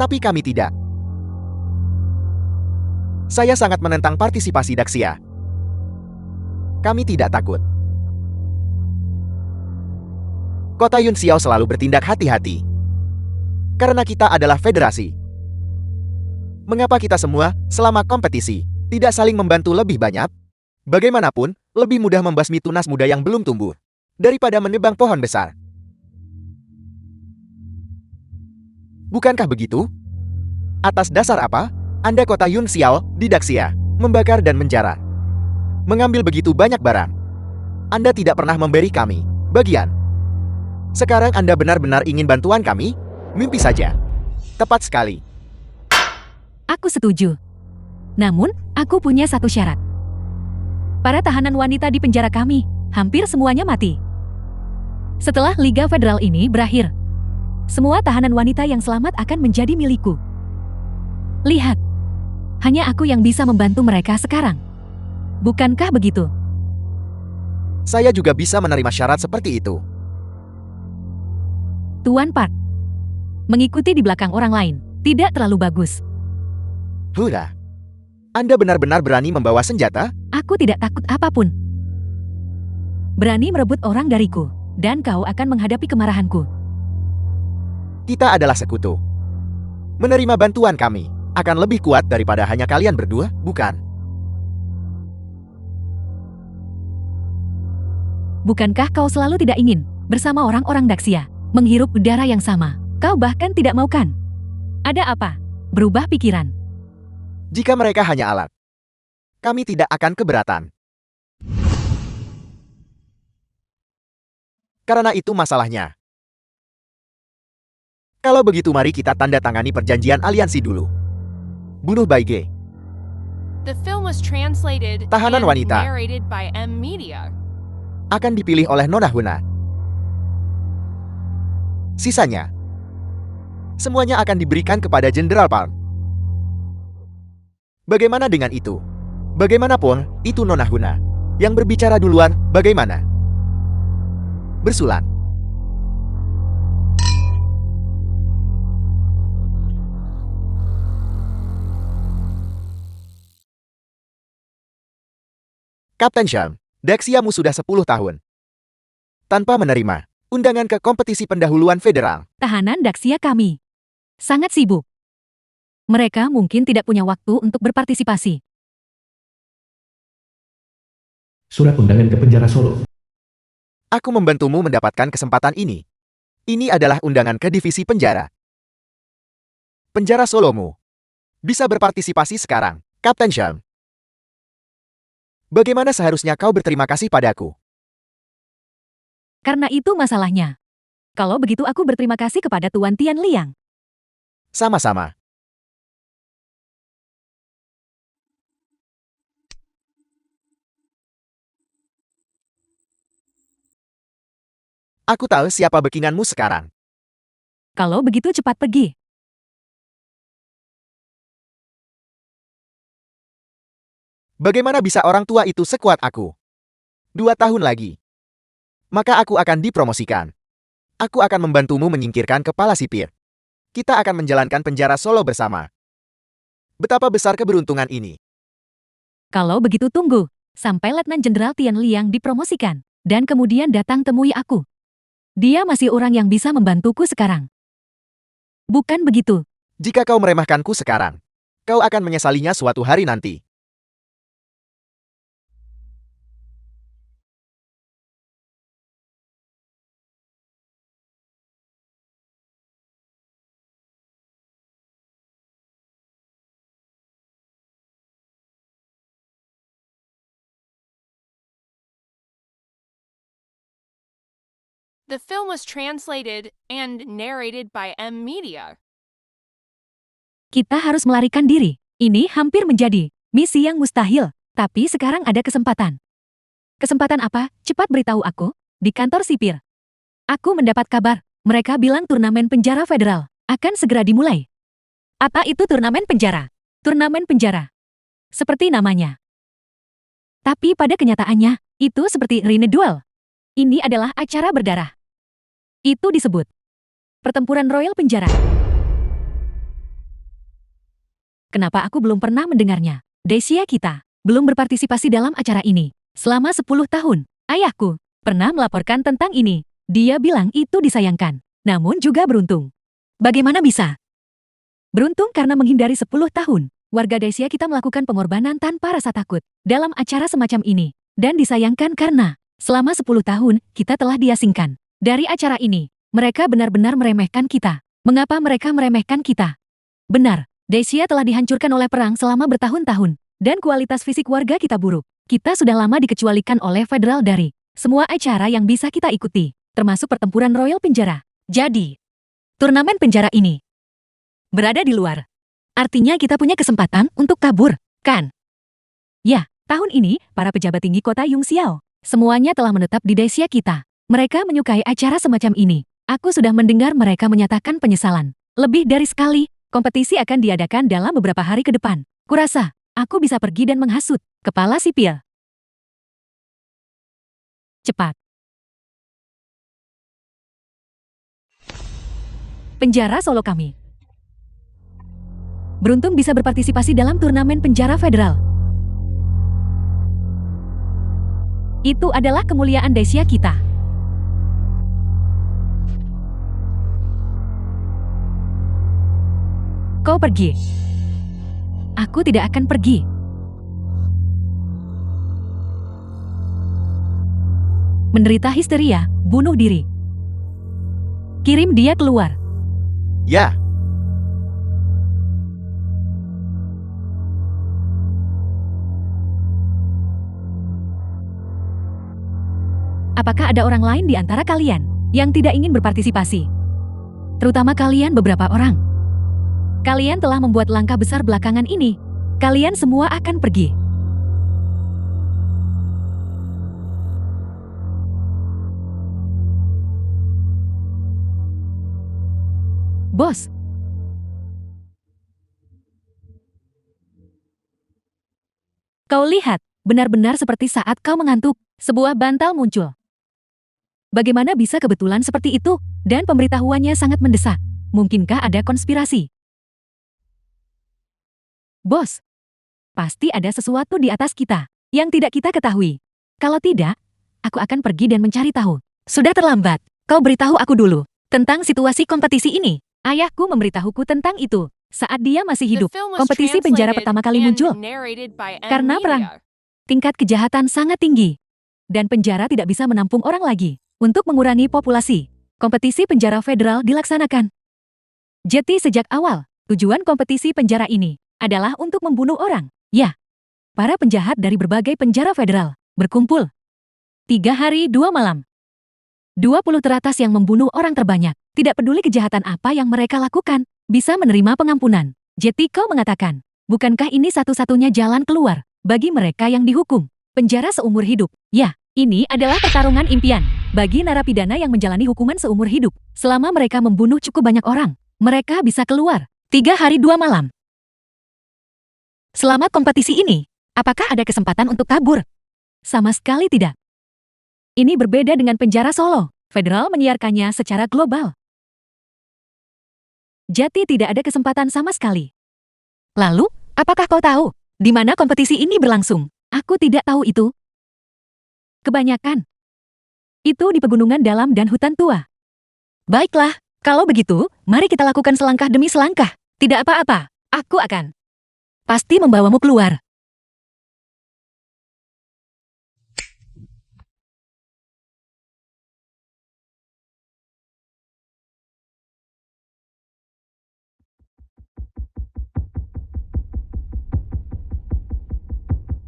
Tapi kami tidak. Saya sangat menentang partisipasi Daxia. Kami tidak takut. Kota Yun Xiao selalu bertindak hati-hati. Karena kita adalah federasi. Mengapa kita semua, selama kompetisi, tidak saling membantu lebih banyak? Bagaimanapun, lebih mudah membasmi tunas muda yang belum tumbuh daripada menebang pohon besar. Bukankah begitu? Atas dasar apa Anda kota Yun Xiao di Daxia membakar dan menjara? Mengambil begitu banyak barang. Anda tidak pernah memberi kami bagian. Sekarang Anda benar-benar ingin bantuan kami? Mimpi saja. Tepat sekali. Aku setuju. Namun, aku punya satu syarat. Para tahanan wanita di penjara kami, hampir semuanya mati. Setelah Liga Federal ini berakhir, semua tahanan wanita yang selamat akan menjadi milikku. Lihat, hanya aku yang bisa membantu mereka sekarang. Bukankah begitu? Saya juga bisa menerima syarat seperti itu. Tuan Park, mengikuti di belakang orang lain tidak terlalu bagus. Hura. Anda benar-benar berani membawa senjata? Aku tidak takut apapun. Berani merebut orang dariku, dan kau akan menghadapi kemarahanku. Kita adalah sekutu. Menerima bantuan kami akan lebih kuat daripada hanya kalian berdua, bukan? Bukankah kau selalu tidak ingin bersama orang-orang Daxia menghirup udara yang sama? Kau bahkan tidak mau kan? Ada apa? Berubah pikiran. Jika mereka hanya alat, kami tidak akan keberatan. Karena itu masalahnya. Kalau begitu mari kita tanda tangani perjanjian aliansi dulu. Bunuh Baige. The film was translated Tahanan and wanita narrated by M Media. akan dipilih oleh Nona Huna. Sisanya, semuanya akan diberikan kepada Jenderal Palm. Bagaimana dengan itu? Bagaimanapun, itu Nona Huna. Yang berbicara duluan, bagaimana? Bersulan. Kapten Xiang, Daxiamu sudah 10 tahun. Tanpa menerima undangan ke kompetisi pendahuluan federal. Tahanan Daxia kami sangat sibuk. Mereka mungkin tidak punya waktu untuk berpartisipasi. Surat undangan ke penjara Solo. Aku membantumu mendapatkan kesempatan ini. Ini adalah undangan ke divisi penjara. Penjara Solomu. Bisa berpartisipasi sekarang, Kapten Zhang. Bagaimana seharusnya kau berterima kasih padaku? Karena itu masalahnya. Kalau begitu aku berterima kasih kepada Tuan Tian Liang. Sama-sama. Aku tahu siapa backinganmu sekarang. Kalau begitu cepat pergi. Bagaimana bisa orang tua itu sekuat aku? 2 tahun lagi. Maka aku akan dipromosikan. Aku akan membantumu menyingkirkan kepala sipir. Kita akan menjalankan penjara Solo bersama. Betapa besar keberuntungan ini. Kalau begitu tunggu. Sampai Letnan Jenderal Tian Liang dipromosikan. Dan kemudian datang temui aku. Dia masih orang yang bisa membantuku sekarang. Bukan begitu. Jika kau meremehkanku sekarang, kau akan menyesalinya suatu hari nanti. The film was translated and narrated by M Media. Kita harus melarikan diri. Ini hampir menjadi misi yang mustahil. Tapi sekarang ada kesempatan. Kesempatan apa? Cepat beritahu aku. Di kantor sipir. Aku mendapat kabar. Mereka bilang turnamen penjara federal akan segera dimulai. Apa itu turnamen penjara? Turnamen penjara. Seperti namanya. Tapi pada kenyataannya, itu seperti Rine Duel. Ini adalah acara berdarah. Itu disebut pertempuran royal penjara. Kenapa aku belum pernah mendengarnya? Desia kita belum berpartisipasi dalam acara ini selama 10 tahun. Ayahku pernah melaporkan tentang ini. Dia bilang itu disayangkan, namun juga beruntung. Bagaimana bisa? Beruntung karena menghindari 10 tahun. Warga Desia kita melakukan pengorbanan tanpa rasa takut dalam acara semacam ini. Dan disayangkan karena selama 10 tahun kita telah diasingkan dari acara ini. Mereka benar-benar meremehkan kita. Mengapa mereka meremehkan kita? Benar, Desia telah dihancurkan oleh perang selama bertahun-tahun. Dan kualitas fisik warga kita buruk. Kita sudah lama dikecualikan oleh federal dari semua acara yang bisa kita ikuti. Termasuk pertempuran royal penjara. Jadi, turnamen penjara ini berada di luar. Artinya kita punya kesempatan untuk kabur, kan? Ya, tahun ini, para pejabat tinggi kota Yungxiao, semuanya telah menetap di Desia kita. Mereka menyukai acara semacam ini. Aku sudah mendengar mereka menyatakan penyesalan. Lebih dari sekali, kompetisi akan diadakan dalam beberapa hari ke depan. Kurasa, aku bisa pergi dan menghasut kepala sipil. Cepat. Penjara Solo kami. Beruntung bisa berpartisipasi dalam turnamen penjara federal. Itu adalah kemuliaan Desia kita. Kau pergi. Aku tidak akan pergi. Menderita histeria, bunuh diri. Kirim dia keluar. Ya, Apakah ada orang lain di antara kalian yang tidak ingin berpartisipasi? Terutama kalian beberapa orang. Kalian telah membuat langkah besar belakangan ini. Kalian semua akan pergi. Bos. Kau lihat, benar-benar seperti saat kau mengantuk, sebuah bantal muncul. Bagaimana bisa kebetulan seperti itu? Dan pemberitahuannya sangat mendesak. Mungkinkah ada konspirasi? Bos, pasti ada sesuatu di atas kita yang tidak kita ketahui. Kalau tidak, aku akan pergi dan mencari tahu. Sudah terlambat. Kau beritahu aku dulu tentang situasi kompetisi ini. Ayahku memberitahuku tentang itu saat dia masih hidup. The film was Kompetisi penjara translated pertama kali and muncul narrated by M karena perang. Media. Tingkat kejahatan sangat tinggi dan penjara tidak bisa menampung orang lagi. Untuk mengurangi populasi, kompetisi penjara federal dilaksanakan. Jadi sejak awal, tujuan kompetisi penjara ini adalah untuk membunuh orang. Ya, para penjahat dari berbagai penjara federal berkumpul. 3 hari 2 malam. 20 teratas yang membunuh orang terbanyak, tidak peduli kejahatan apa yang mereka lakukan, bisa menerima pengampunan. Jetiko mengatakan, bukankah ini satu-satunya jalan keluar bagi mereka yang dihukum penjara seumur hidup? Ya, ini adalah pertarungan impian bagi narapidana yang menjalani hukuman seumur hidup. Selama mereka membunuh cukup banyak orang, mereka bisa keluar 3 hari 2 malam. Selama kompetisi ini, apakah ada kesempatan untuk kabur? Sama sekali tidak. Ini berbeda dengan penjara Solo. Federal menyiarkannya secara global. Jadi tidak ada kesempatan sama sekali. Lalu, apakah kau tahu di mana kompetisi ini berlangsung? Aku tidak tahu itu. Kebanyakan. Itu di pegunungan dalam dan hutan tua. Baiklah, kalau begitu, mari kita lakukan selangkah demi selangkah. Tidak apa-apa, aku akan pasti membawamu keluar.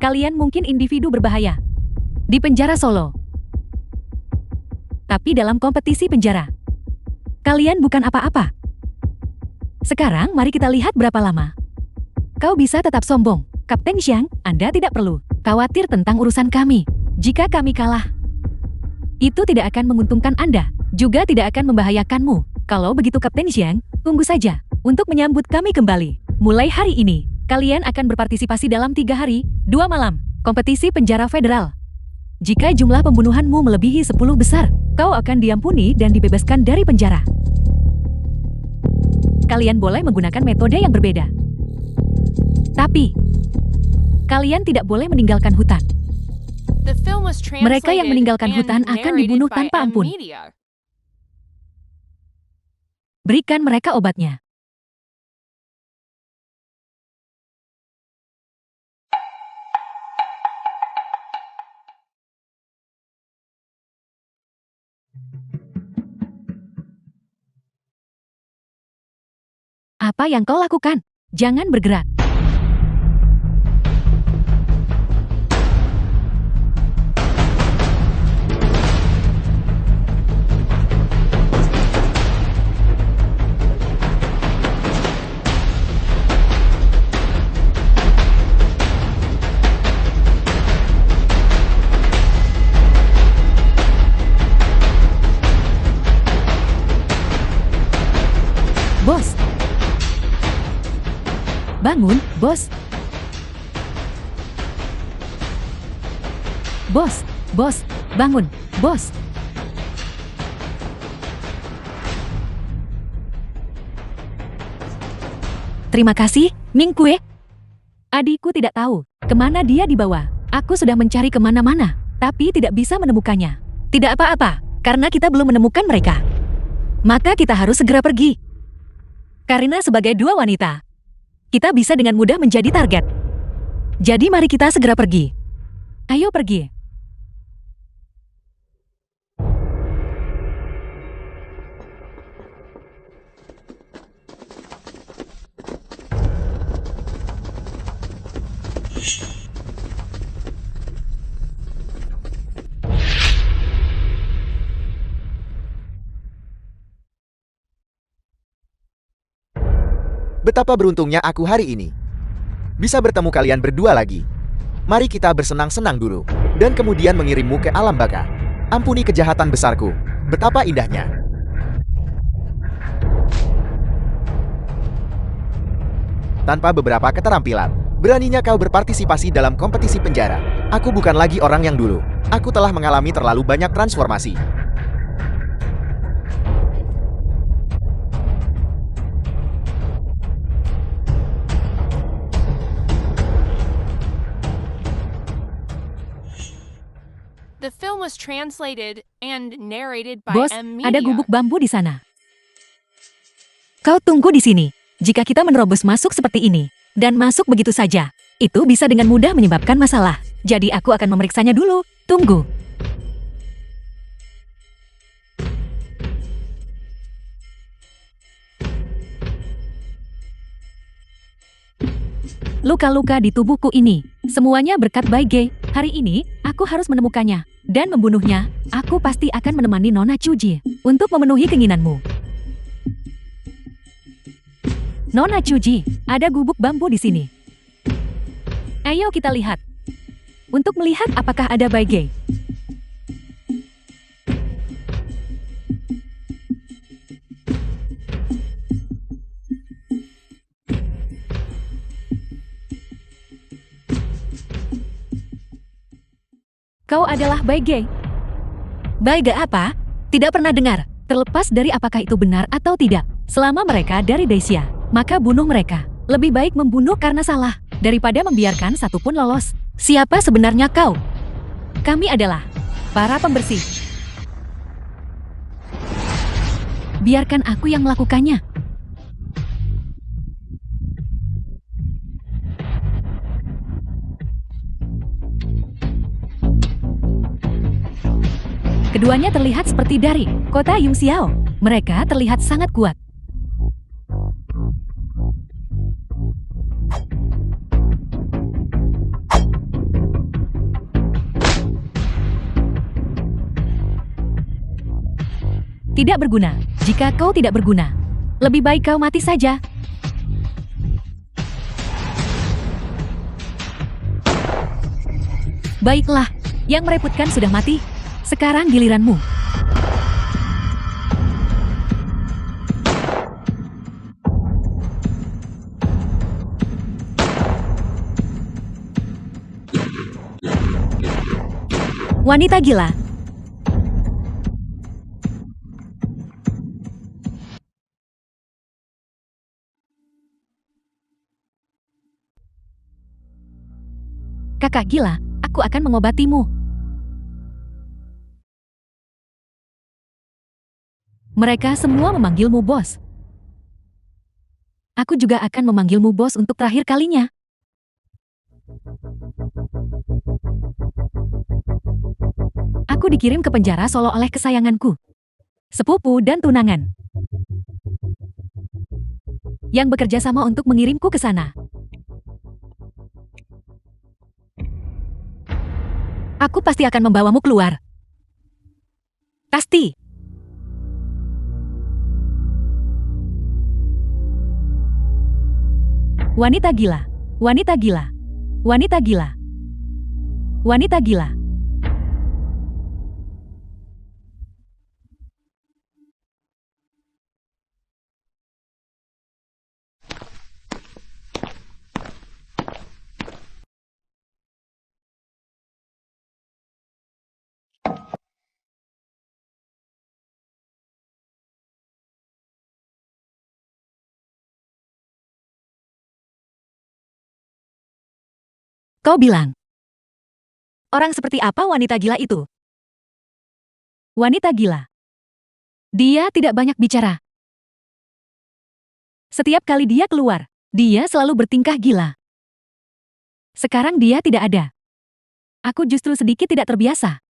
Kalian mungkin individu berbahaya di penjara Solo. Tapi dalam kompetisi penjara, kalian bukan apa-apa. Sekarang mari kita lihat berapa lama kau bisa tetap sombong. Kapten Xiang, Anda tidak perlu khawatir tentang urusan kami. Jika kami kalah, itu tidak akan menguntungkan Anda, juga tidak akan membahayakanmu. Kalau begitu Kapten Xiang, tunggu saja untuk menyambut kami kembali. Mulai hari ini, kalian akan berpartisipasi dalam 3 hari, 2 malam, kompetisi penjara federal. Jika jumlah pembunuhanmu melebihi 10 besar, kau akan diampuni dan dibebaskan dari penjara. Kalian boleh menggunakan metode yang berbeda. Tapi, kalian tidak boleh meninggalkan hutan. The film was Mereka yang translated meninggalkan and hutan akan narrated dibunuh by tanpa M ampun. Media. Berikan mereka obatnya. Apa yang kau lakukan? Jangan bergerak. Bos. Bangun, bos. Bos, bos, bangun, bos. Terima kasih, Ning Kue. Adikku tidak tahu kemana dia dibawa. Aku sudah mencari kemana-mana, tapi tidak bisa menemukannya. Tidak apa-apa, karena kita belum menemukan mereka. Maka kita harus segera pergi. Karena sebagai dua wanita, kita bisa dengan mudah menjadi target. Jadi mari kita segera pergi. Ayo pergi. Betapa beruntungnya aku hari ini. Bisa bertemu kalian berdua lagi. Mari kita bersenang-senang dulu. Dan kemudian mengirimmu ke alam baka. Ampuni kejahatan besarku. Betapa indahnya. Tanpa beberapa keterampilan, beraninya kau berpartisipasi dalam kompetisi penjara. Aku bukan lagi orang yang dulu. Aku telah mengalami terlalu banyak transformasi. The film was translated and narrated by Bos, M ada Media. gubuk bambu di sana. Kau tunggu di sini. Jika kita menerobos masuk seperti ini, dan masuk begitu saja, itu bisa dengan mudah menyebabkan masalah. Jadi aku akan memeriksanya dulu. Tunggu. luka-luka di tubuhku ini. Semuanya berkat Baige. Hari ini, aku harus menemukannya dan membunuhnya. Aku pasti akan menemani Nona Chuji untuk memenuhi keinginanmu. Nona Chuji, ada gubuk bambu di sini. Ayo kita lihat. Untuk melihat apakah ada Baige. Kau adalah Baige. Baige apa? Tidak pernah dengar. Terlepas dari apakah itu benar atau tidak. Selama mereka dari Dacia, maka bunuh mereka. Lebih baik membunuh karena salah, daripada membiarkan satu pun lolos. Siapa sebenarnya kau? Kami adalah para pembersih. Biarkan aku yang melakukannya. Keduanya terlihat seperti dari kota Yungxiao. Mereka terlihat sangat kuat. Tidak berguna. Jika kau tidak berguna, lebih baik kau mati saja. Baiklah, yang merepotkan sudah mati. Sekarang giliranmu. Wanita gila. Kakak gila, aku akan mengobatimu. Mereka semua memanggilmu bos. Aku juga akan memanggilmu bos untuk terakhir kalinya. Aku dikirim ke penjara solo oleh kesayanganku, sepupu dan tunangan, yang bekerja sama untuk mengirimku ke sana. Aku pasti akan membawamu keluar. Pasti. Wanita gila, wanita gila, wanita gila, wanita gila. Kau bilang, orang seperti apa wanita gila itu? Wanita gila. Dia tidak banyak bicara. Setiap kali dia keluar, dia selalu bertingkah gila. Sekarang dia tidak ada. Aku justru sedikit tidak terbiasa.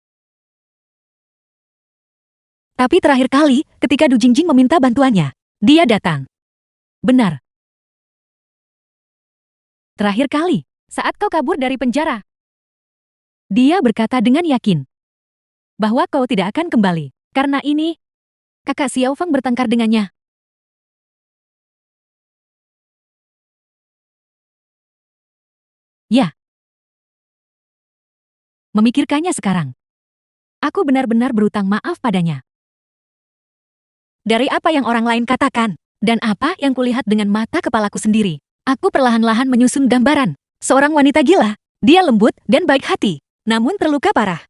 Tapi terakhir kali, ketika Du Jingjing meminta bantuannya, dia datang. Benar. Terakhir kali. Saat kau kabur dari penjara, dia berkata dengan yakin bahwa kau tidak akan kembali. Karena ini, kakak Xiao Feng bertengkar dengannya. Ya. Memikirkannya sekarang, aku benar-benar berutang maaf padanya. Dari apa yang orang lain katakan, dan apa yang kulihat dengan mata kepalaku sendiri, aku perlahan-lahan menyusun gambaran. Seorang wanita gila, dia lembut dan baik hati, namun terluka parah.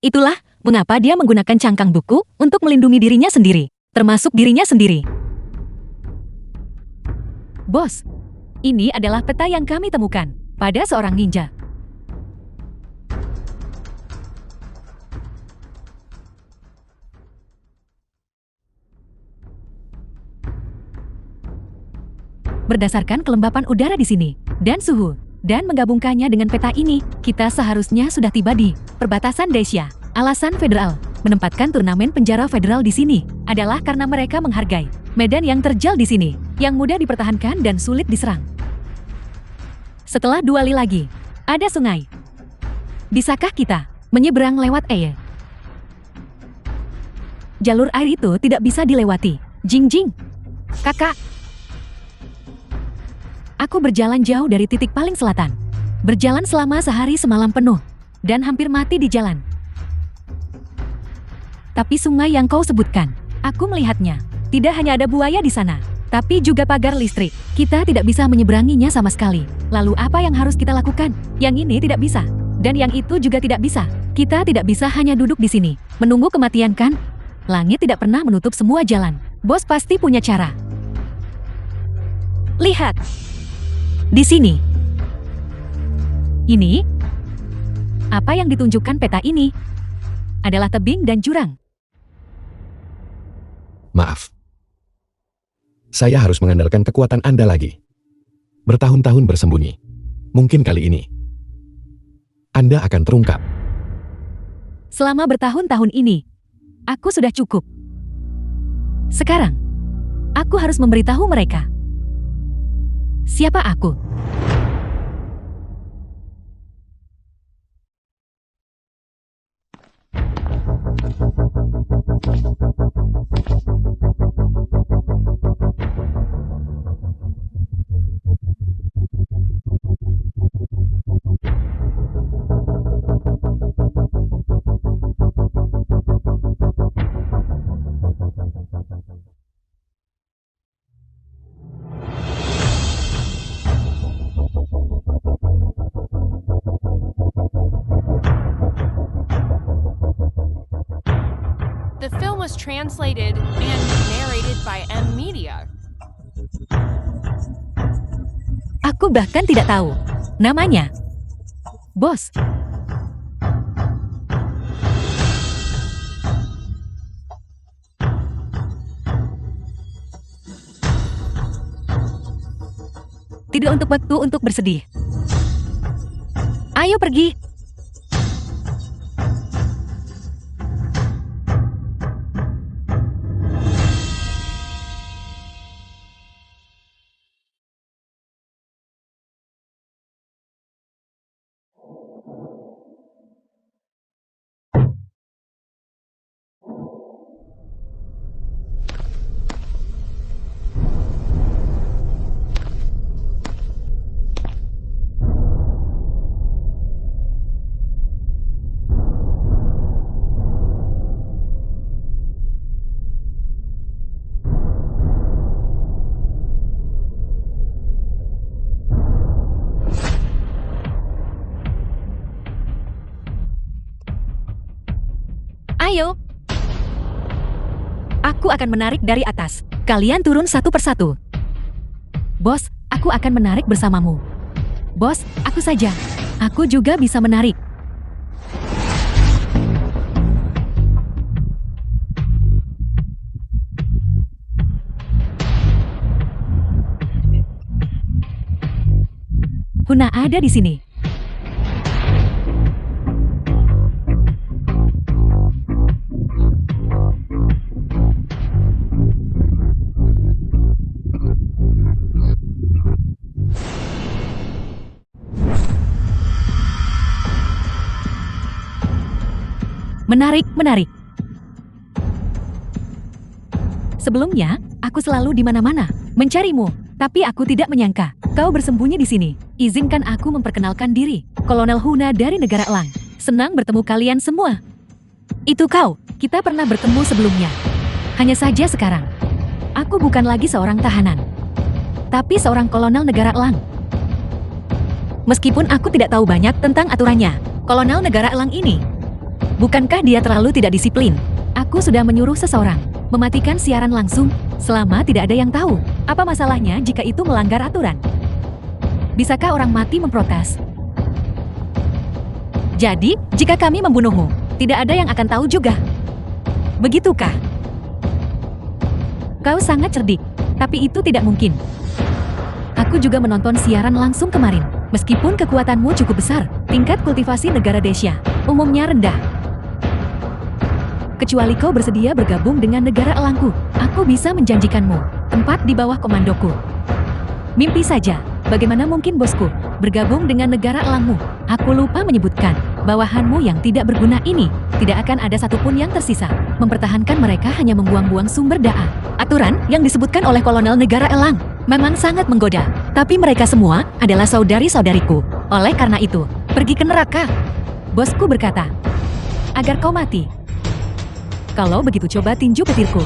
Itulah mengapa dia menggunakan cangkang buku untuk melindungi dirinya sendiri, termasuk dirinya sendiri. Bos, ini adalah peta yang kami temukan pada seorang ninja. Berdasarkan kelembapan udara di sini dan suhu, dan menggabungkannya dengan peta ini, kita seharusnya sudah tiba di perbatasan Dacia. Alasan federal menempatkan turnamen penjara federal di sini adalah karena mereka menghargai medan yang terjal di sini, yang mudah dipertahankan dan sulit diserang. Setelah 2 li lagi, ada sungai. Bisakah kita menyeberang lewat air? Jalur air itu tidak bisa dilewati. Jing. Kakak. Aku berjalan jauh dari titik paling selatan. Berjalan selama sehari semalam penuh. Dan hampir mati di jalan. Tapi sungai yang kau sebutkan, aku melihatnya. Tidak hanya ada buaya di sana, tapi juga pagar listrik. Kita tidak bisa menyeberanginya sama sekali. Lalu apa yang harus kita lakukan? Yang ini tidak bisa. Dan yang itu juga tidak bisa. Kita tidak bisa hanya duduk di sini, menunggu kematian kan? Langit tidak pernah menutup semua jalan. Bos pasti punya cara. Lihat. Di sini. Ini. Apa yang ditunjukkan peta ini? Adalah tebing dan jurang. Maaf. Saya harus mengandalkan kekuatan Anda lagi. Bertahun-tahun bersembunyi. Mungkin kali ini Anda akan terungkap. Selama bertahun-tahun ini, aku sudah cukup. Sekarang, aku harus memberitahu mereka. Siapa aku? The film was translated and narrated by M Media. Aku bahkan tidak tahu namanya. Bos. Tidak untuk waktu untuk bersedih. Ayo pergi. Ayo. Aku akan menarik dari atas. Kalian turun satu persatu. Bos, aku akan menarik bersamamu. Bos, aku saja. Aku juga bisa menarik. Huna ada di sini. Menarik. Sebelumnya, aku selalu di mana-mana, mencarimu. Tapi aku tidak menyangka, kau bersembunyi di sini. Izinkan aku memperkenalkan diri, Kolonel Huna dari negara Elang. Senang bertemu kalian semua. Itu kau, kita pernah bertemu sebelumnya. Hanya saja sekarang, aku bukan lagi seorang tahanan, tapi seorang kolonel negara Elang. Meskipun aku tidak tahu banyak tentang aturannya, kolonel negara Elang ini, bukankah dia terlalu tidak disiplin? Aku sudah menyuruh seseorang mematikan siaran langsung selama tidak ada yang tahu. Apa masalahnya jika itu melanggar aturan? Bisakah orang mati memprotes? Jadi, jika kami membunuhmu, tidak ada yang akan tahu juga. Begitukah? Kau sangat cerdik, tapi itu tidak mungkin. Aku juga menonton siaran langsung kemarin. Meskipun kekuatanmu cukup besar, tingkat kultivasi negara Desya umumnya rendah. Kecuali kau bersedia bergabung dengan negara Elangku, aku bisa menjanjikanmu tempat di bawah komandoku. Mimpi saja. Bagaimana mungkin bosku bergabung dengan negara elangmu? Aku lupa menyebutkan, bawahanmu yang tidak berguna ini, tidak akan ada satupun yang tersisa. Mempertahankan mereka hanya membuang-buang sumber daya. Aturan yang disebutkan oleh kolonel negara elang memang sangat menggoda. Tapi mereka semua adalah saudari-saudariku. Oleh karena itu, pergi ke neraka. Bosku berkata, agar kau mati. Kalau begitu coba tinju petirku.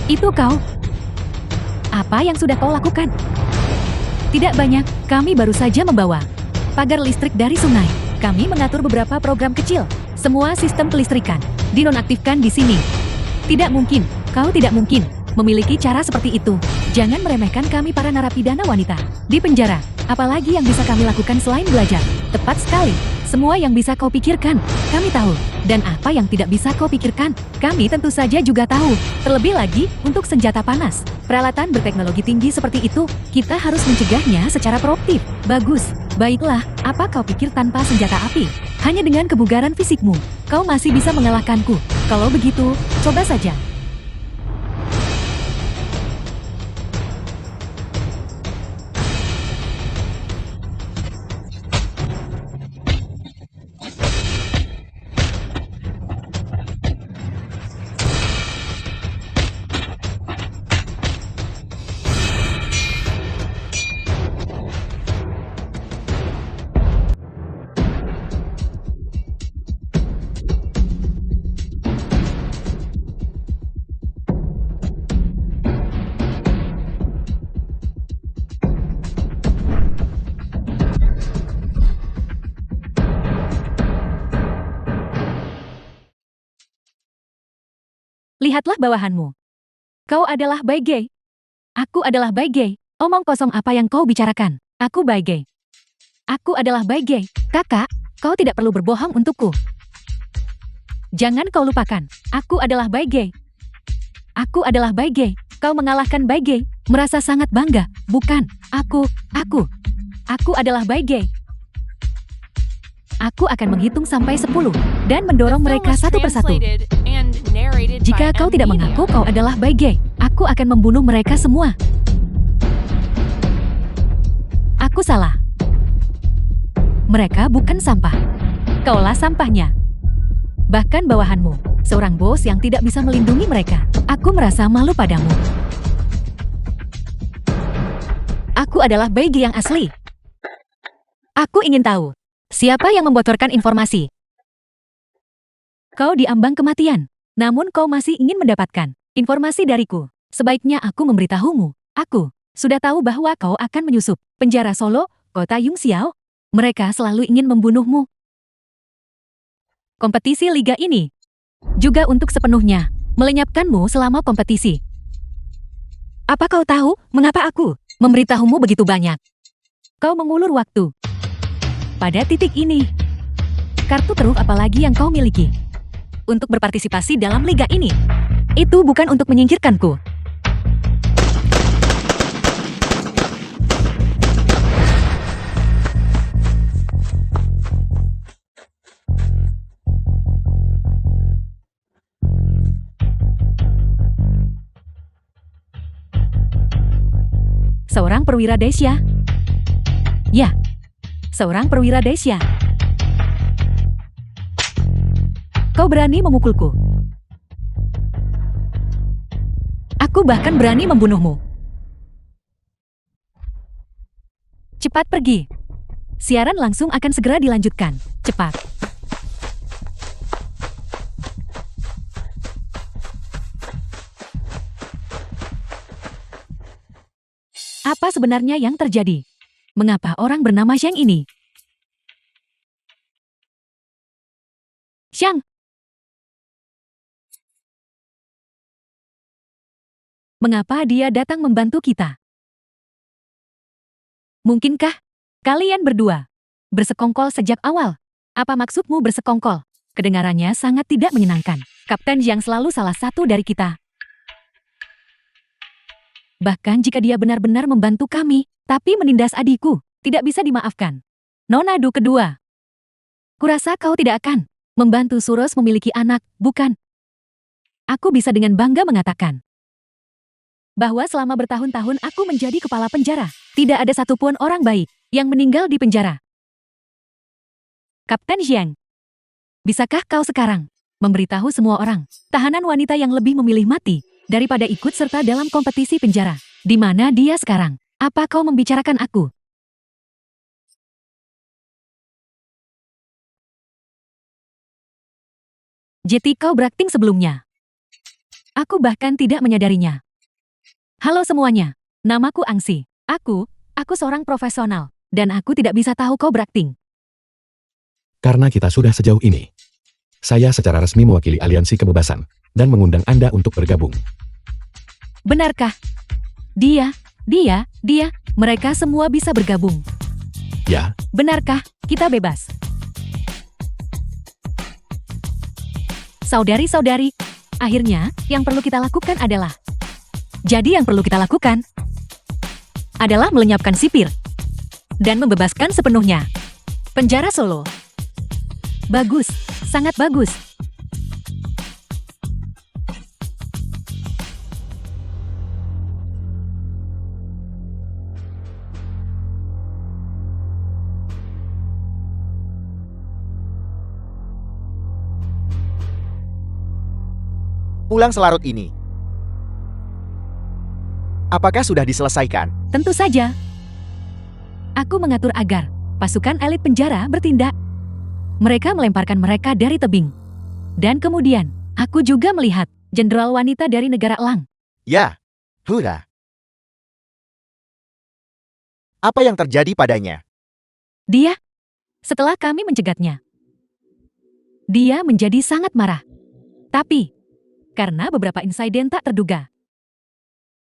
Itu kau. Apa yang sudah kau lakukan? Tidak banyak, kami baru saja membawa pagar listrik dari sungai. Kami mengatur beberapa program kecil. Semua sistem kelistrikan dinonaktifkan di sini. Tidak mungkin, kau tidak mungkin memiliki cara seperti itu. Jangan meremehkan kami para narapidana wanita di penjara. Apalagi yang bisa kami lakukan selain belajar? Tepat sekali. Semua yang bisa kau pikirkan, kami tahu. Dan apa yang tidak bisa kau pikirkan, kami tentu saja juga tahu. Terlebih lagi, untuk senjata panas, peralatan berteknologi tinggi seperti itu, kita harus mencegahnya secara proaktif. Bagus. Baiklah, apa kau pikir tanpa senjata api? Hanya dengan kebugaran fisikmu, kau masih bisa mengalahkanku. Kalau begitu, coba saja. Lihatlah bawahanmu. Kau adalah Baige. Aku adalah Baige. Omong kosong apa yang kau bicarakan. Aku Baige. Aku adalah Baige. Kakak, kau tidak perlu berbohong untukku. Jangan kau lupakan. Aku adalah Baige. Aku adalah Baige. Kau mengalahkan Baige. Merasa sangat bangga. Bukan. Aku adalah Baige. Aku akan menghitung sampai 10 dan mendorong mereka satu persatu. Jika kau tidak mengaku kau adalah Baige, aku akan membunuh mereka semua. Aku salah. Mereka bukan sampah. Kaulah sampahnya. Bahkan bawahanmu, seorang bos yang tidak bisa melindungi mereka. Aku merasa malu padamu. Aku adalah Baige yang asli. Aku ingin tahu, siapa yang membocorkan informasi? Kau diambang kematian. Namun kau masih ingin mendapatkan informasi dariku. Sebaiknya aku memberitahumu. Aku sudah tahu bahwa kau akan menyusup penjara Solo, kota Yungxiao. Mereka selalu ingin membunuhmu. Kompetisi liga ini juga untuk sepenuhnya melenyapkanmu selama kompetisi. Apa kau tahu mengapa aku memberitahumu begitu banyak? Kau mengulur waktu. Pada titik ini, kartu truf apalagi yang kau miliki untuk berpartisipasi dalam liga ini? Itu bukan untuk menyingkirkanku. Seorang perwira Desya. Ya, seorang perwira Desya. Kau berani memukulku. Aku bahkan berani membunuhmu. Cepat pergi. Siaran langsung akan segera dilanjutkan. Cepat. Apa sebenarnya yang terjadi? Mengapa orang bernama Shang ini? Shang. Mengapa dia datang membantu kita? Mungkinkah kalian berdua bersekongkol sejak awal? Apa maksudmu bersekongkol? Kedengarannya sangat tidak menyenangkan. Kapten Jiang selalu salah satu dari kita. Bahkan jika dia benar-benar membantu kami, tapi menindas adikku, tidak bisa dimaafkan. Nona Du kedua. Kurasa kau tidak akan membantu Suros memiliki anak, bukan? aku bisa dengan bangga mengatakan bahwa selama bertahun-tahun aku menjadi kepala penjara, tidak ada satupun orang baik yang meninggal di penjara. Kapten Jiang, bisakah kau sekarang memberitahu semua orang, tahanan wanita yang lebih memilih mati daripada ikut serta dalam kompetisi penjara? Di mana dia sekarang? Apa kau membicarakan aku? Jeti kau berakting sebelumnya. Aku bahkan tidak menyadarinya. Halo semuanya, namaku Angsi. Aku seorang profesional, dan aku tidak bisa tahu kau berakting. Karena kita sudah sejauh ini, saya secara resmi mewakili Aliansi Kebebasan dan mengundang Anda untuk bergabung. Benarkah? Dia, mereka semua bisa bergabung. Ya, Benarkah kita bebas? Saudari-saudari, akhirnya yang perlu kita lakukan adalah adalah melenyapkan sipir dan membebaskan sepenuhnya penjara Solo. Bagus, sangat bagus. Pulang selarut ini. Apakah sudah diselesaikan? Tentu saja. Aku mengatur agar pasukan elit penjara bertindak. Mereka melemparkan mereka dari tebing. Dan kemudian, aku juga melihat jenderal wanita dari negara Elang. Ya. Hura. Apa yang terjadi padanya? Dia, setelah kami mencegatnya, dia menjadi sangat marah. Tapi, karena beberapa insiden tak terduga,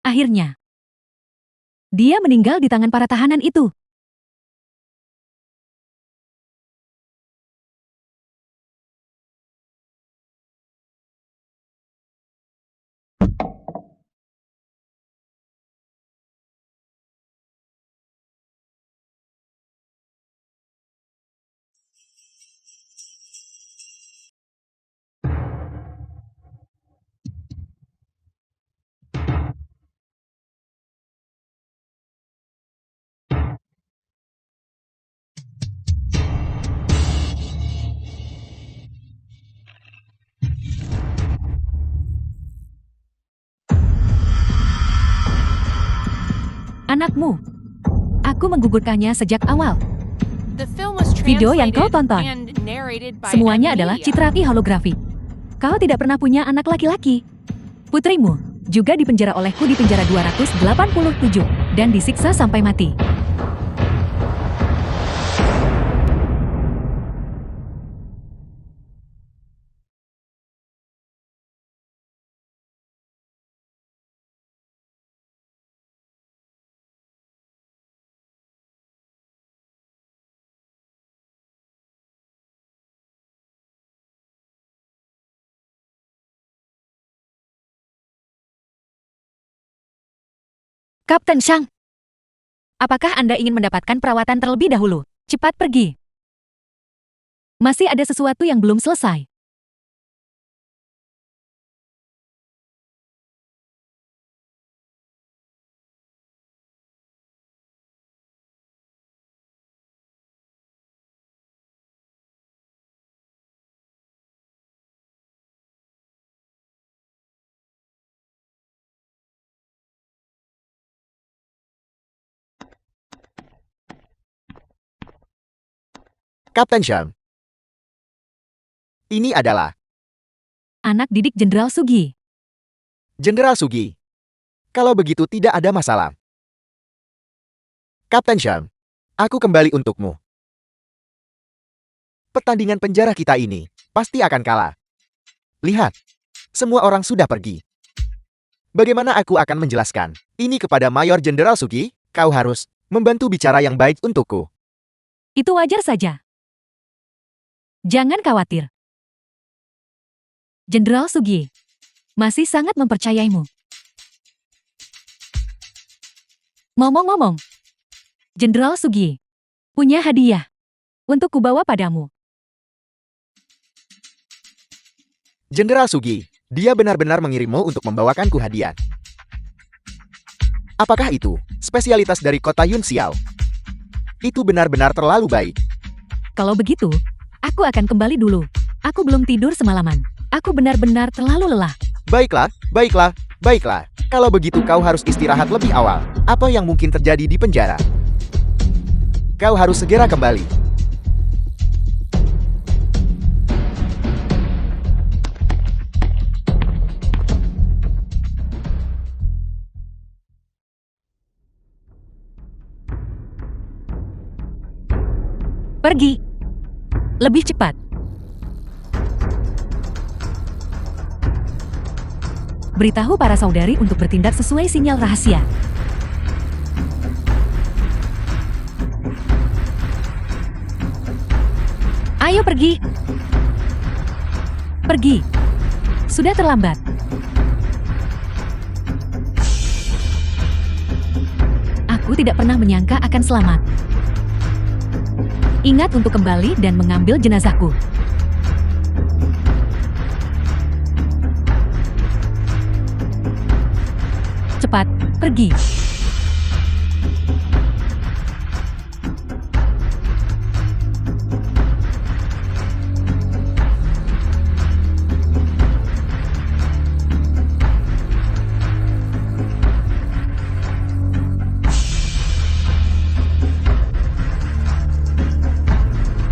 akhirnya, dia meninggal di tangan para tahanan itu. Anakmu. Aku menggugurkannya sejak awal. The film was Video yang kau translated tonton, and narrated by semuanya M adalah Media. citra holografi. Kau tidak pernah punya anak laki-laki. Putrimu juga dipenjara olehku di penjara 287 dan disiksa sampai mati. Kapten Shang, apakah Anda ingin mendapatkan perawatan terlebih dahulu? Cepat pergi. Masih ada sesuatu yang belum selesai. Kapten Shang. Ini adalah Anak didik Jenderal Sugi. Jenderal Sugi. Kalau begitu tidak ada masalah. Kapten Shang, aku kembali untukmu. Pertandingan penjara kita ini pasti akan kalah. Lihat, semua orang sudah pergi. Bagaimana aku akan menjelaskan ini kepada Mayor Jenderal Sugi? Kau harus membantu bicara yang baik untukku. Itu wajar saja. Jangan khawatir. Jenderal Sugi masih sangat mempercayaimu. Ngomong-ngomong, Jenderal Sugi punya hadiah untuk kubawa padamu. Jenderal Sugi, Dia benar-benar mengirimmu untuk membawakanku hadiah. Apakah itu spesialitas dari kota Yun Xiao? Itu benar-benar terlalu baik. Kalau begitu, aku akan kembali dulu. Aku belum tidur semalaman. Aku benar-benar terlalu lelah. Baiklah, baiklah, baiklah. Kalau begitu kau harus istirahat lebih awal. Apa yang mungkin terjadi di penjara? Kau harus segera kembali. Pergi. Lebih cepat. Beritahu para saudari untuk bertindak sesuai sinyal rahasia. Ayo pergi. Pergi. Sudah terlambat. Aku tidak pernah menyangka akan selamat. Ingat untuk kembali dan mengambil jenazahku. Cepat, pergi.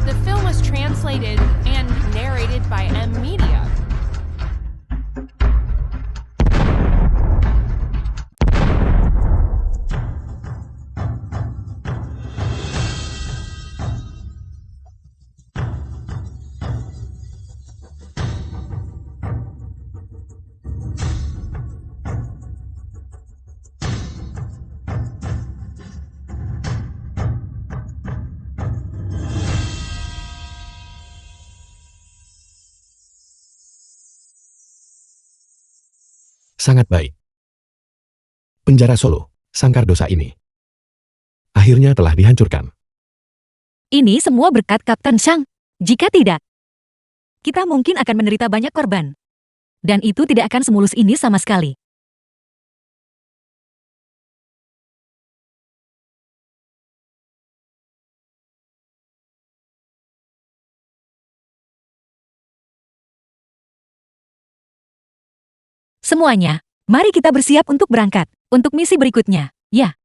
The film was translated and narrated by M Media. Sangat baik. Penjara Solo, sangkar dosa ini. Akhirnya telah dihancurkan. Ini semua berkat Kapten Shang. Jika tidak, kita mungkin akan menderita banyak korban. Dan itu tidak akan semulus ini sama sekali. Semuanya, mari kita bersiap untuk berangkat, untuk misi berikutnya. Ya.